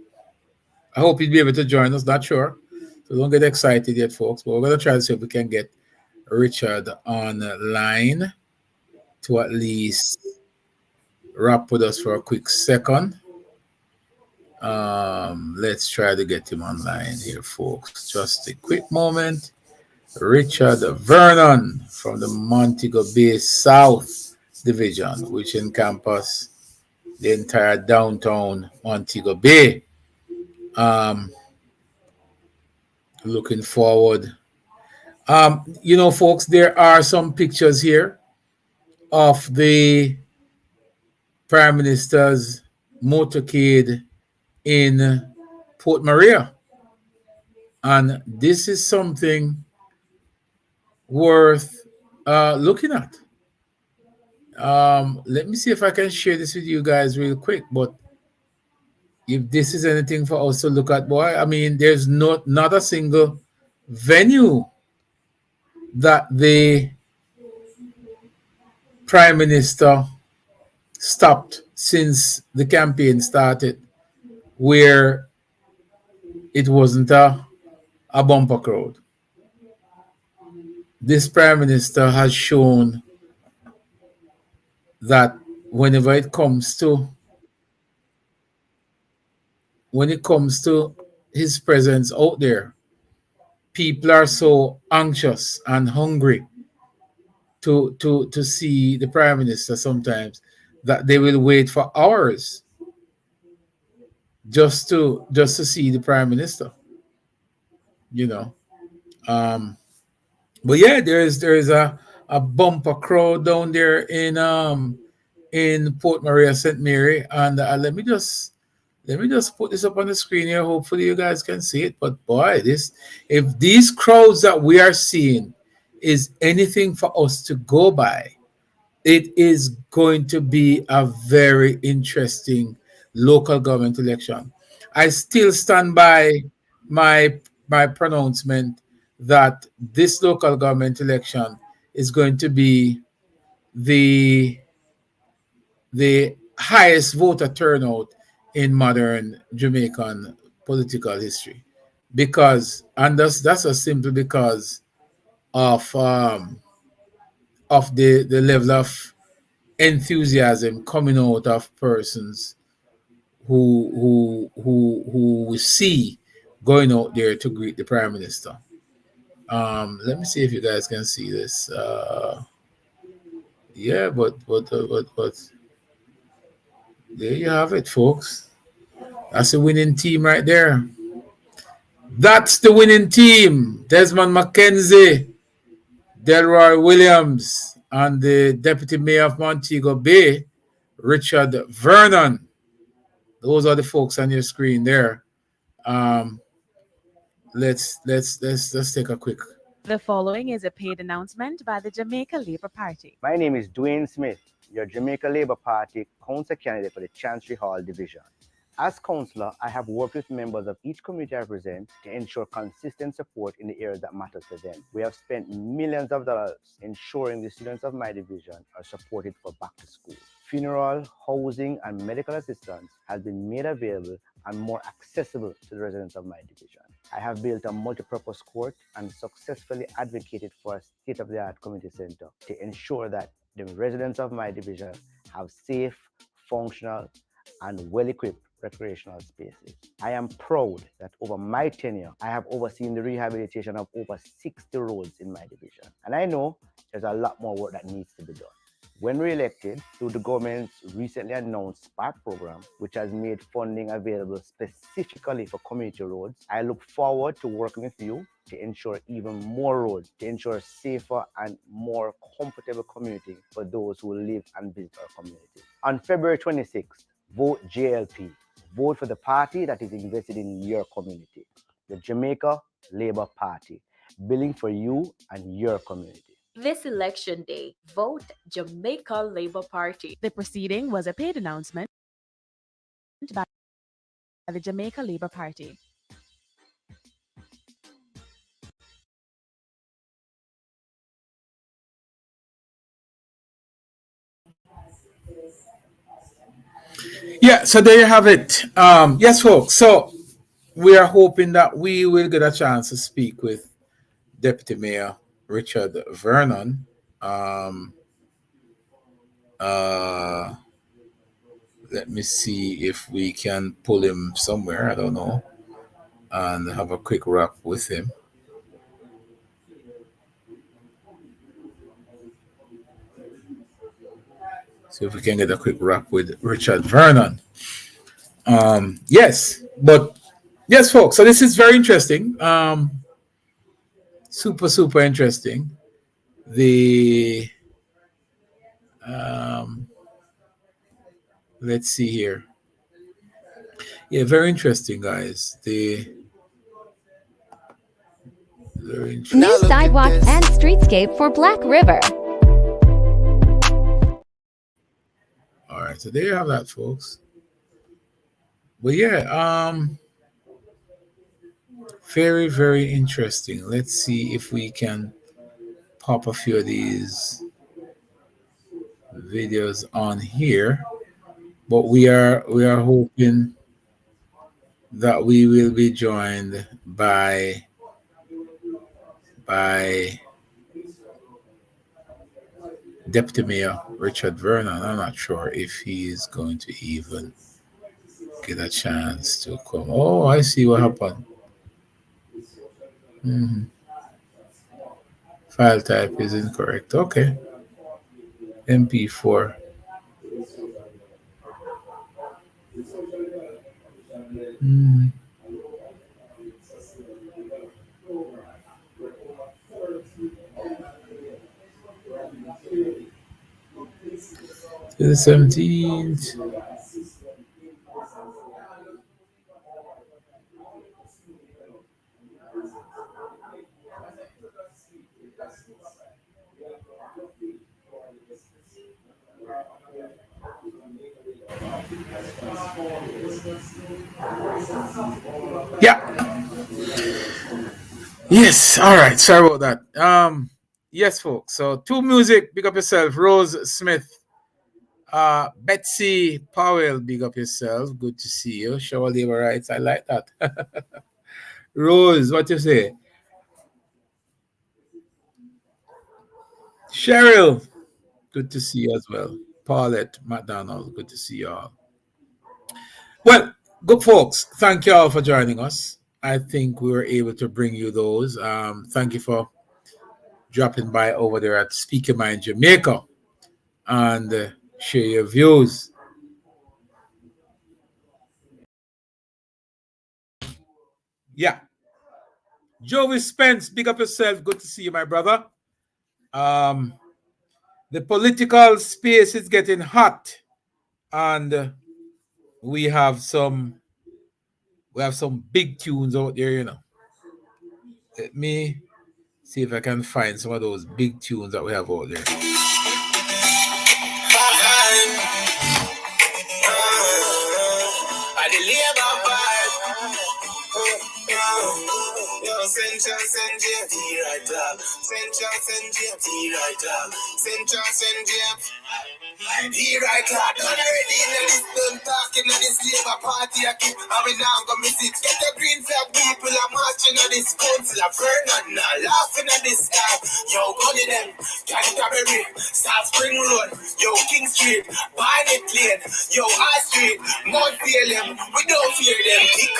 I hope he'd be able to join us. Not sure. So don't get excited yet, folks. But we're going to try to see if we can get Richard on the line to at least wrap with us for a quick second. Let's try to get him online here, folks. Just a quick moment. Richard Vernon from the Montego Bay South Division, which encompasses the entire downtown Montego Bay. Looking forward. You know, folks, there are some pictures here of the Prime Minister's motorcade in Port Maria. And this is something worth looking at. Let me see if I can share this with you guys real quick. But if this is anything for us to look at, boy, I mean, there's not a single venue that the Prime Minister stopped since the campaign started where it wasn't a bumper crowd. This Prime Minister has shown that whenever it comes to his presence out there, people are so anxious and hungry to see the Prime Minister sometimes that they will wait for hours just to see the Prime Minister. You know. But yeah, there is a bumper crowd down there in Port Maria, St. Mary, and let me just put this up on the screen here. Hopefully you guys can see it. But boy, if these crowds that we are seeing is anything for us to go by, it is going to be a very interesting local government election. I still stand by my pronouncement that this local government election is going to be the highest voter turnout in modern Jamaican political history, because, and that's just simply because of the level of enthusiasm coming out of persons who we see going out there to greet the Prime Minister. Let me see if you guys can see this. Yeah, but there you have it, folks. That's a winning team right there. That's the winning team. Desmond McKenzie, Delroy Williams, and the Deputy Mayor of Montego Bay, Richard Vernon. Those are the folks on your screen there. Let's take a quick. The following is a paid announcement by the Jamaica Labour Party. My name is Dwayne Smith, your Jamaica Labour Party council candidate for the Chancery Hall Division. As councillor, I have worked with members of each community I represent to ensure consistent support in the areas that matter to them. We have spent millions of dollars ensuring the students of my division are supported for back to school. Funeral, housing, and medical assistance has been made available and more accessible to the residents of my division. I have built a multi-purpose court and successfully advocated for a state-of-the-art community center to ensure that the residents of my division have safe, functional, and well-equipped recreational spaces. I am proud that over my tenure, I have overseen the rehabilitation of over 60 roads in my division. And I know there's a lot more work that needs to be done. When re-elected, through the government's recently announced SPARK program, which has made funding available specifically for community roads, I look forward to working with you to ensure even more roads, to ensure a safer and more comfortable community for those who live and visit our community. On February 26th, vote JLP. Vote for the party that is invested in your community, the Jamaica Labour Party, building for you and your community. This election day, vote Jamaica Labour Party. The proceeding was a paid announcement by the Jamaica Labour Party. Yeah, so there you have it. Yes, folks. So we are hoping that we will get a chance to speak with Deputy Mayor Richard Vernon. Let me see if we can pull him somewhere. I don't know, and have a quick wrap with him. See if we can get a quick wrap with Richard Vernon. Yes, folks. So this is very interesting. Super interesting. The let's see here. Yeah, very interesting, guys. New sidewalk and streetscape for Black River. All right, so there you have that, folks. But yeah, very interesting. Let's see if we can pop a few of these videos on here. But we are hoping that we will be joined by Deputy Mayor Richard Vernon. I'm not sure if he's going to even get a chance to come. Oh, I see what happened. File type is incorrect. Okay. MP4. The 17th. Yeah. Yes. All right. Sorry about that. Yes, folks. So, To Music, big up yourself. Rose Smith. Betsy Powell, big up yourself. Good to see you. Shower labor rights. I like that. Rose, what you say? Cheryl, good to see you as well. Paulette McDonald, good to see you all. Well, good folks, thank you all for joining us. I think we were able to bring you those. Thank you for dropping by over there at Speaker Mind Jamaica and share your views. Yeah. Joey Spence, big up yourself. Good to see you, my brother. The political space is getting hot, and we have some big tunes out there, you know. Let me see if I can find some of those big tunes that we have out there. Here I got already in this done talking at this Labour Party. I keep having now go miss it. Get the green flag people are marching at this council. I've heard nothing, laughing at this guy. Yo, gunny them, Canterbury, South Spring Road, yo, King Street, Barnet Lane, yo, High Street, Mount Phelan, we don't fear them. Kick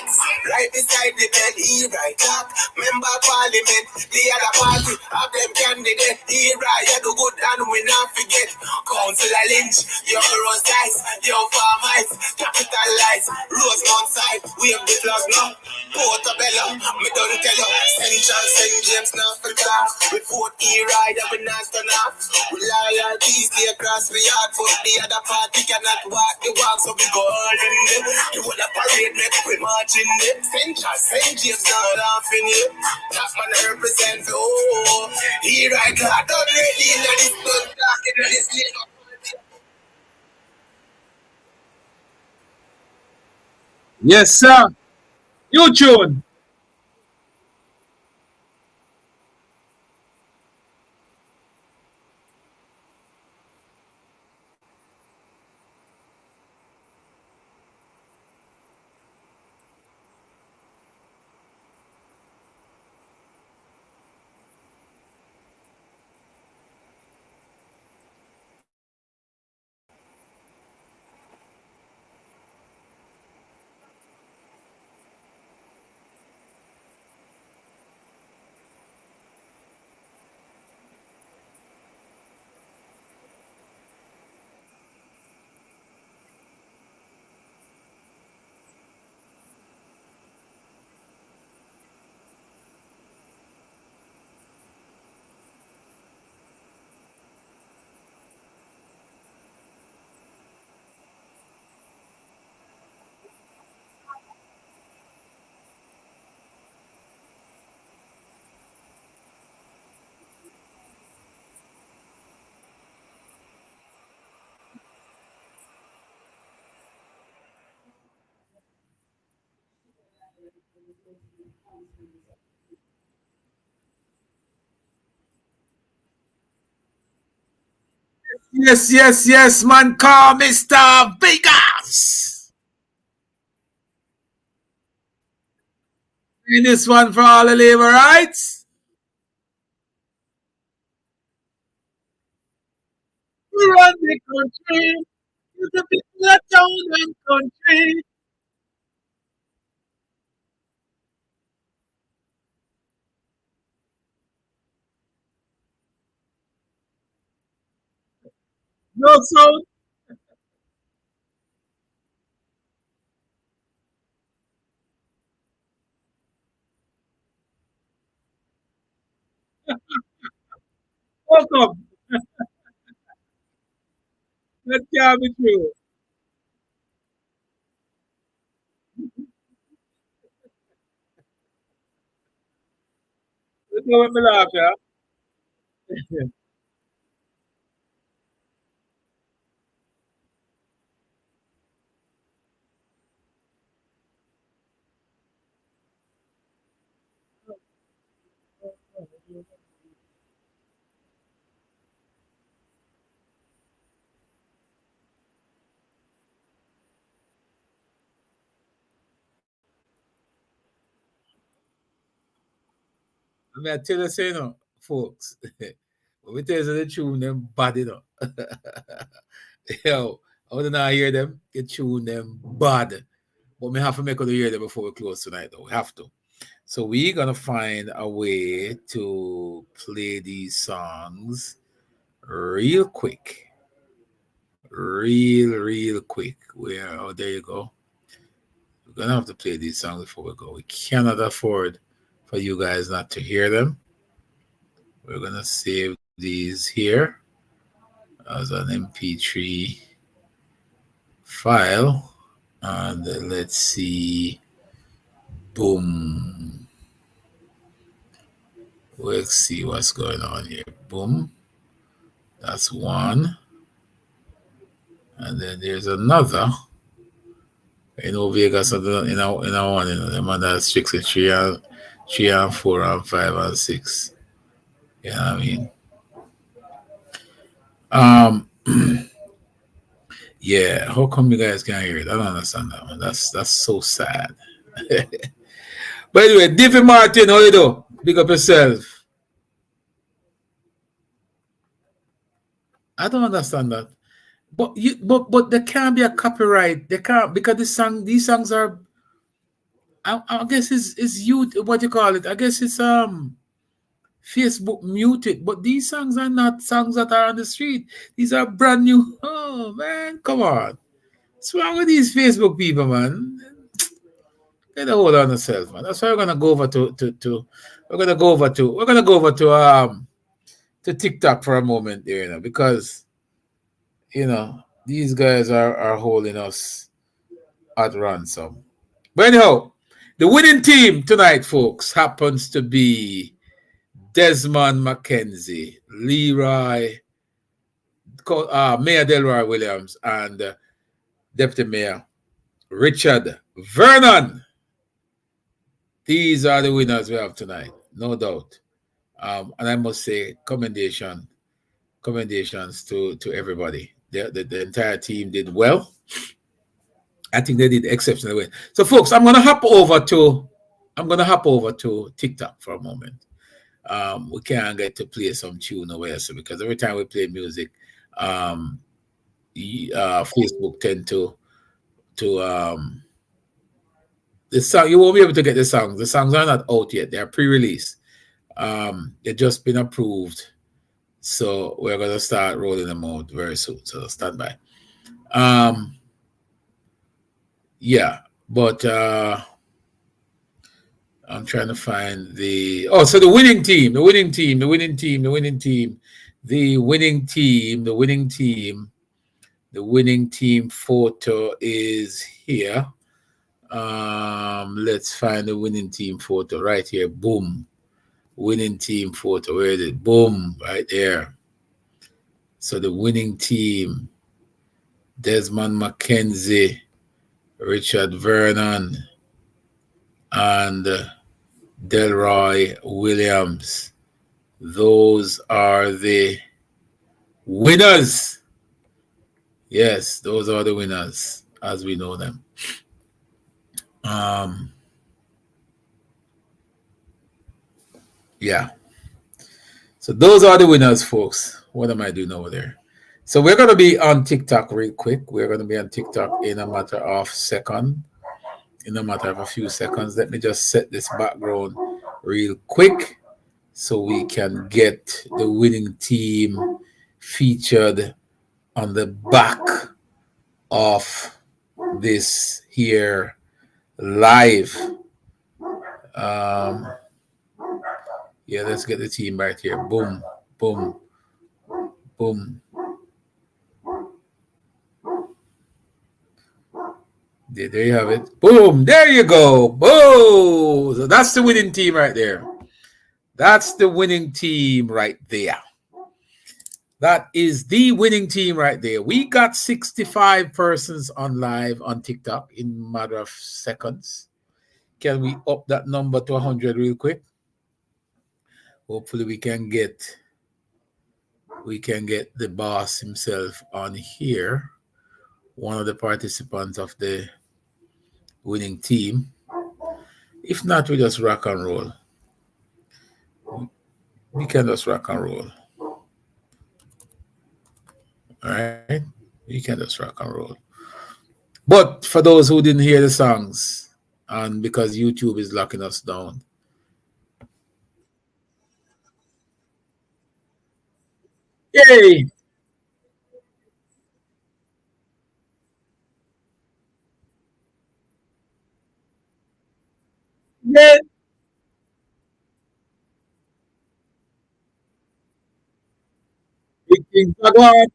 X, right beside the bed, here I got member of parliament, the other party, of them candidate, here I do good and we not forget. Councillor Lynch, yo, Rose Dice, yo, Farmites, Capitalize, Rosemount Side, we have the flag now. Portobello, me don't tell you, Central St. James, not for class. We fought E-Ride and we not turn off. We loyalties stay across the yard, but the other party cannot walk the walk, so we go all in them. The whole of parade make we march in them. Central St. James, not laughing you. That man represent, oh, E-Ride, God, don't ready in this done talking in this Labour. Yes, sir. You tune. Yes, man. Call Mr. Vegas. And this one for all the labor rights. We run the country. To the people of town and country. No sound. Welcome. That can't be true. Let's go with me laugh, yeah. I mean, I tell you, say, no, folks. When we tell you the tune, them bad, you know. Yo, I want to not hear them. The tune them bad. But we have to make us hear them before we close tonight, though. We have to. So we're gonna find a way to play these songs real quick. Real quick. There you go. We're gonna have to play these songs before we go. We cannot afford for you guys not to hear them. We're gonna save these here as an MP3 file. And let's see. Boom. Let's see what's going on here. Boom. That's one. And then there's another. Vegas in a one, the man that's 6 and 3 and 4 and 5 and 6. You know what I mean? Yeah, how come you guys can't hear it? I don't understand that, man. That's so sad. But anyway, Divy Martin, how you do? Big up yourself. I don't understand that. But there can't be a copyright. There can't, because these songs are, I guess it's youth, what you call it? I guess it's Facebook muted, but these songs are not songs that are on the street. These are brand new. Oh man, come on. What's wrong with these Facebook people, man? Get a hold on yourself, man. That's why we're gonna go over to TikTok for a moment there, you know, because these guys are holding us at ransom. But anyhow, the winning team tonight, folks, happens to be Desmond McKenzie, Leroy, Mayor Delroy Williams, and Deputy Mayor Richard Vernon. These are the winners we have tonight, no doubt. And I must say, commendations to everybody. The entire team did well. I think they did exceptionally well. So, folks, I'm gonna hop over to TikTok for a moment. We can't get to play some tune over so because every time we play music, Facebook tend to the song, you won't be able to get the songs. The songs are not out yet. They are pre-release. They've just been approved. So we're gonna start rolling them out very soon. So stand by. Yeah, but I'm trying to find the winning team photo is here. Let's find the winning team photo right here. Boom. Winning team photo. Where is it? Boom. Right there. So the winning team, Desmond McKenzie, Richard Vernon, and Delroy Williams. Those are the winners. Yes, those are the winners as we know them. Yeah. So those are the winners, folks. What am I doing over there? So we're going to be on TikTok real quick. We're going to be on TikTok in a matter of a few seconds. Let me just set this background real quick so we can get the winning team featured on the back of this here live. Yeah, let's get the team right here. Boom, boom, boom. There you have it. Boom, there you go. Boom. So that's the winning team right there. That's the winning team right there. That is the winning team right there. We got 65 persons on live on TikTok in a matter of seconds. Can we up that number to 100 real quick? Hopefully we can get the boss himself on here, one of the participants of the winning team. If not, we just rock and roll. We can just rock and roll. All right? We can just rock and roll. But for those who didn't hear the songs, and because YouTube is locking us down, yay! Yeah. Big things are going.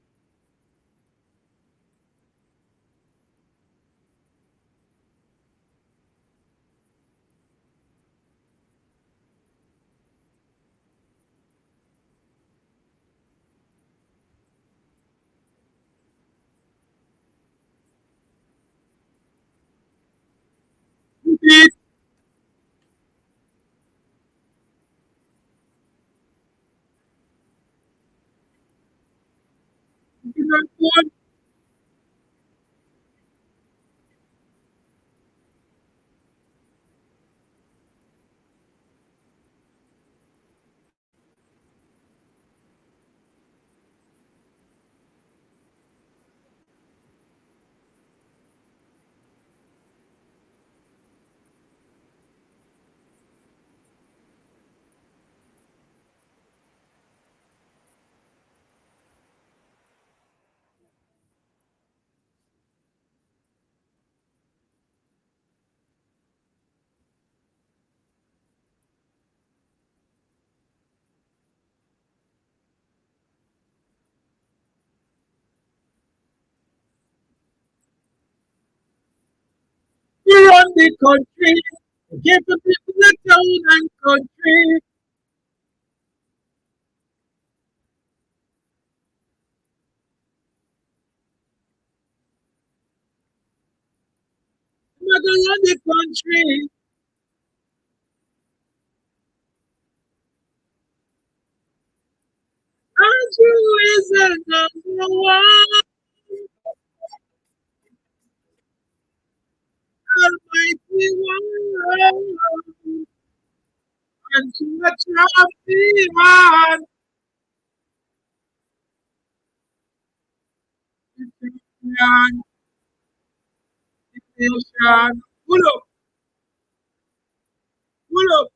We run the country, give the people the town and country. We're gonna run the country. Andrew is the number one. Almighty one. And to the champion. Champion. Nation. Pull up. Pull up.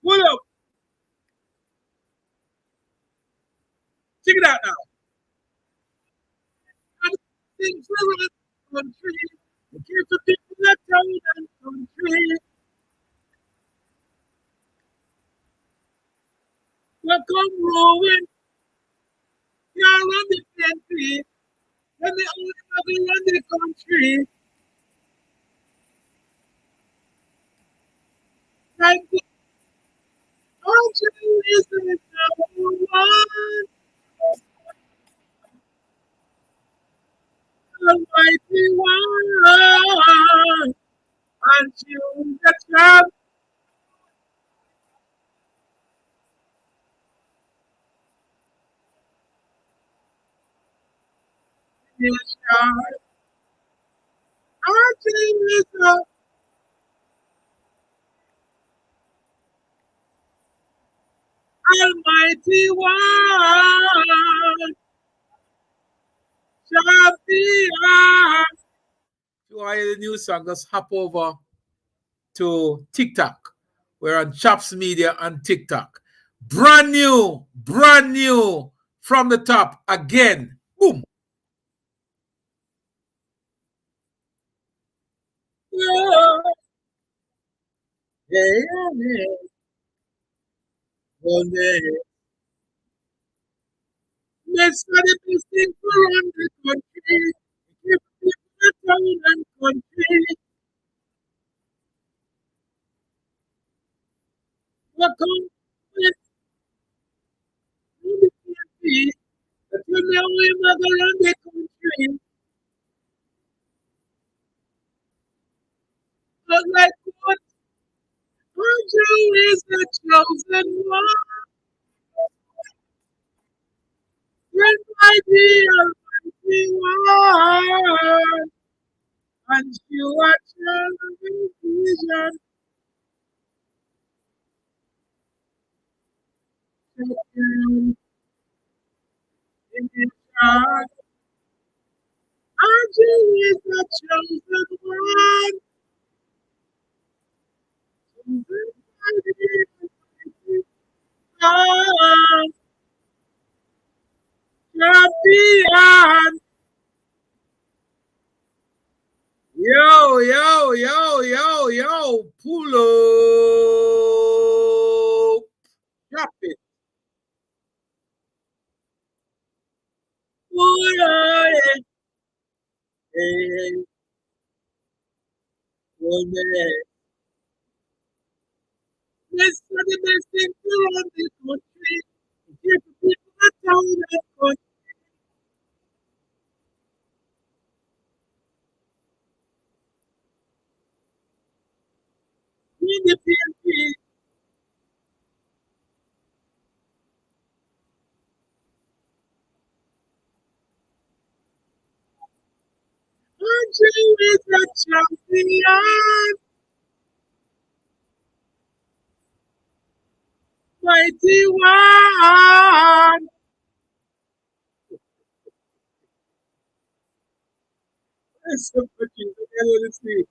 Pull up. Check it out now. And things for the country. Give the people the town and country. Welcome rolling. You're on the country. And the only mother run the country. Thank you. Andrew is the number one. Almighty one. God. Our Jesus. Almighty One. Champion. If you want to hear the new song, just hop over to TikTok. We're on Chops Media on TikTok. Brand new from the top again. Boom. Yeah, yeah, yeah. One day. Let's start a business around the country. Give people a town and country. Welcome with the country. But you know we're not around the country. But like what? Andrew is the chosen one. When my dear Almighty One. And you are chosen vision. Champion in his heart. Andrew is the chosen one. Chosen by the Almighty Champion. Yo, yo, yo, yo, yo, pull up. Drop it. Pull up. Hey, one minute. Let's do the best thing around the country. Give people a town and country. In the PNP. Andrew is the champion. Mighty One. That's so fucking honestly.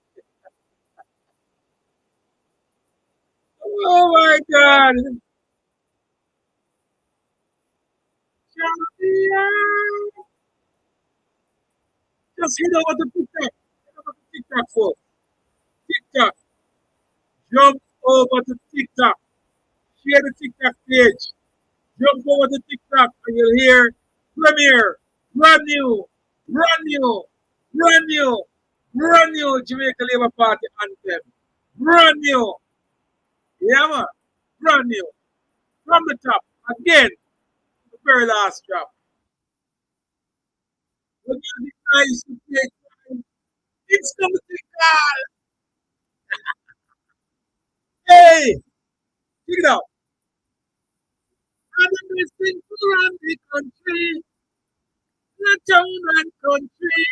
Oh my God. Champion. Just head over to TikTok. Head over to TikTok folks. TikTok. Jump over to TikTok. Share the TikTok page. Jump over to TikTok and you'll hear premiere, brand new, brand new, brand new, brand new Jamaica Labour Party anthem. Brand new. Yeah, man. Brand new. From the top. Again, the very last drop. The music nice to take time. It's something called. Hey, check it out. I'm the best thing around the country. The town and country.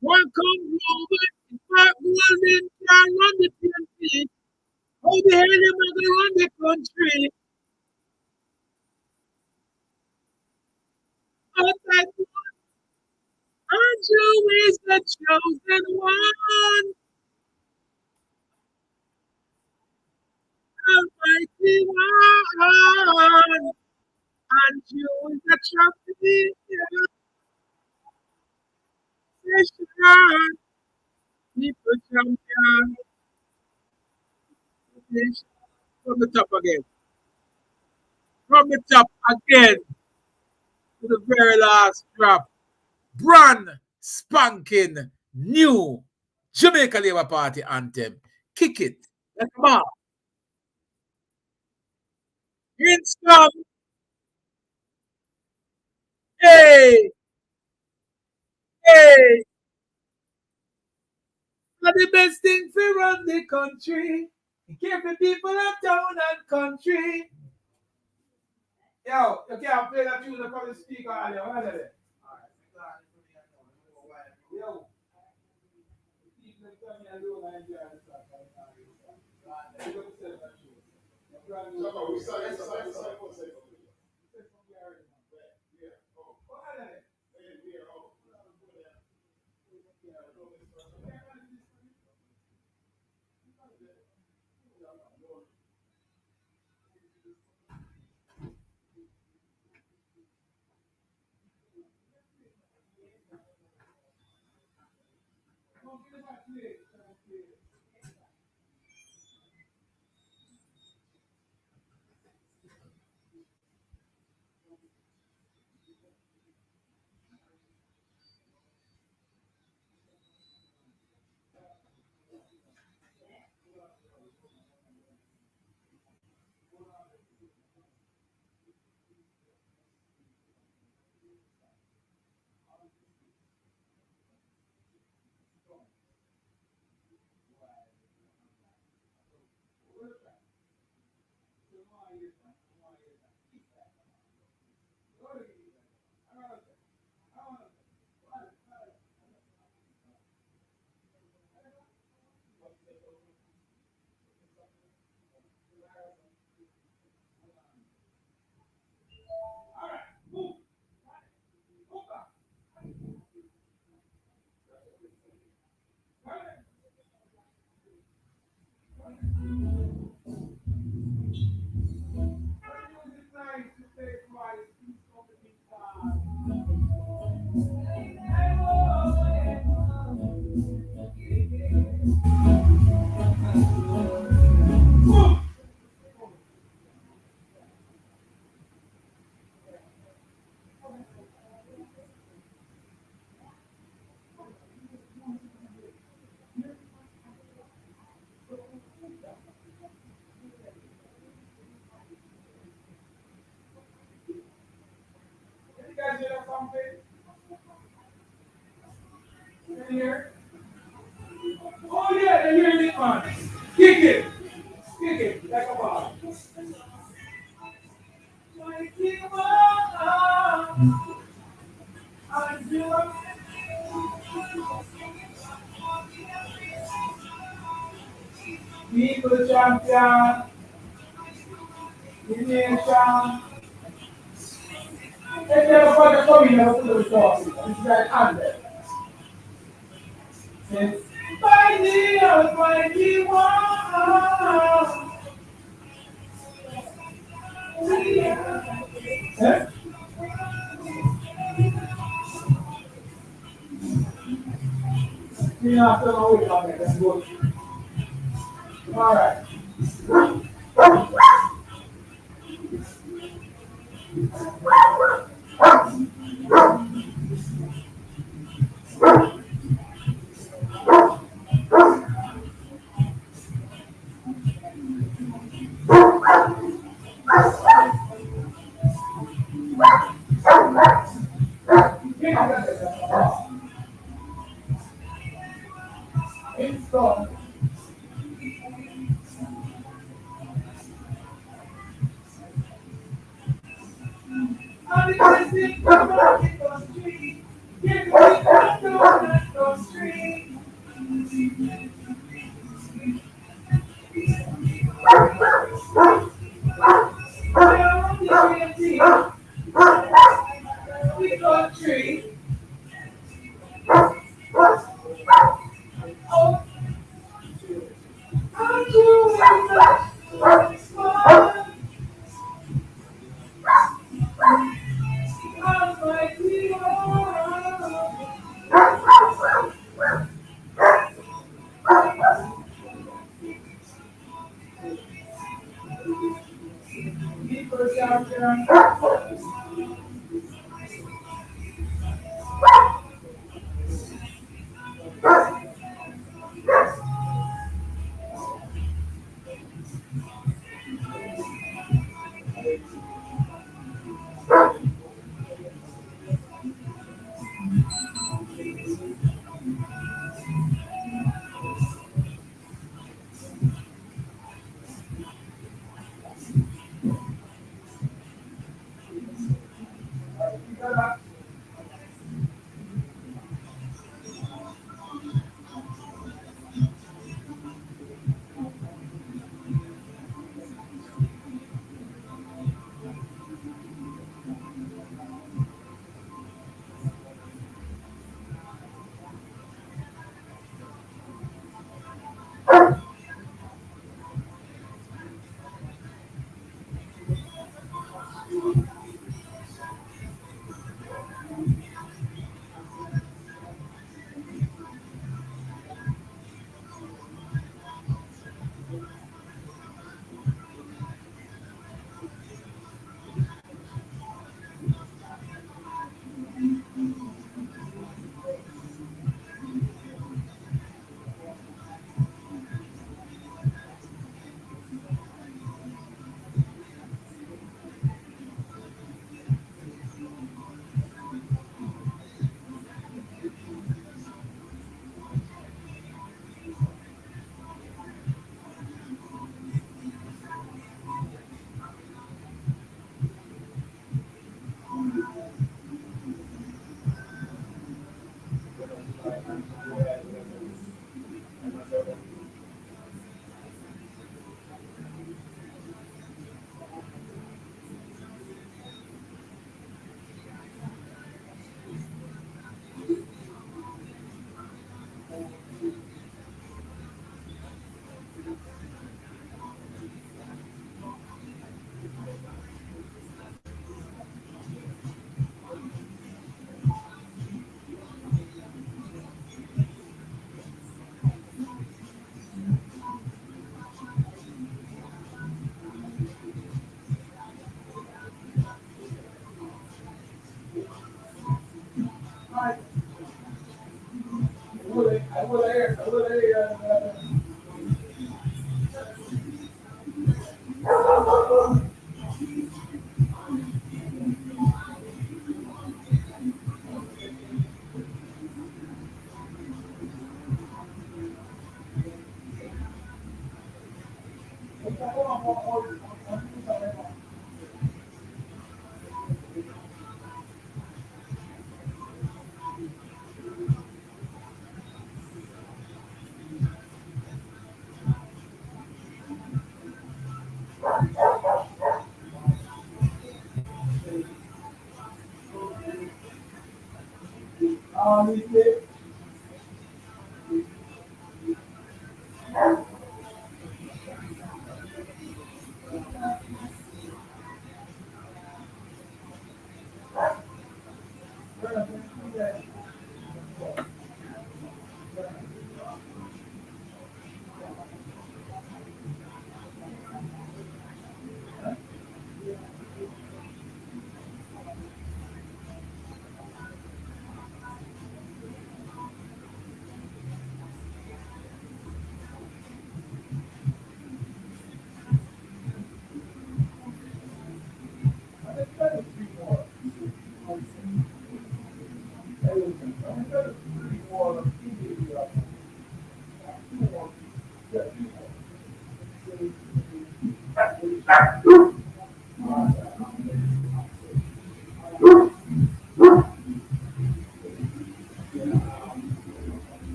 Welcome, Robert. In fact, Walden can run the PNP. How the hell am I going to run the country? But that one, Andrew is the chosen one. Almighty One. Andrew is the champion. Nation. People champion. From the top again. From the top again. To the very last drop. Brand spanking new Jamaica Labour Party anthem. Kick it. Let's come on. Hints come. Hey. Hey. Are the best thing for run the country. Give the people of town and country. Yo, you can't play that tune from the speaker earlier. What is it? Yo. Here. Oh yeah, they hear it, man. Kick it. Kick it like a ball. People champion, the nation. They never got to come in and put the sauce. It's like under. By the Almighty One. Eh? You have to know it on it. That's good. All right. It's done. We got tree.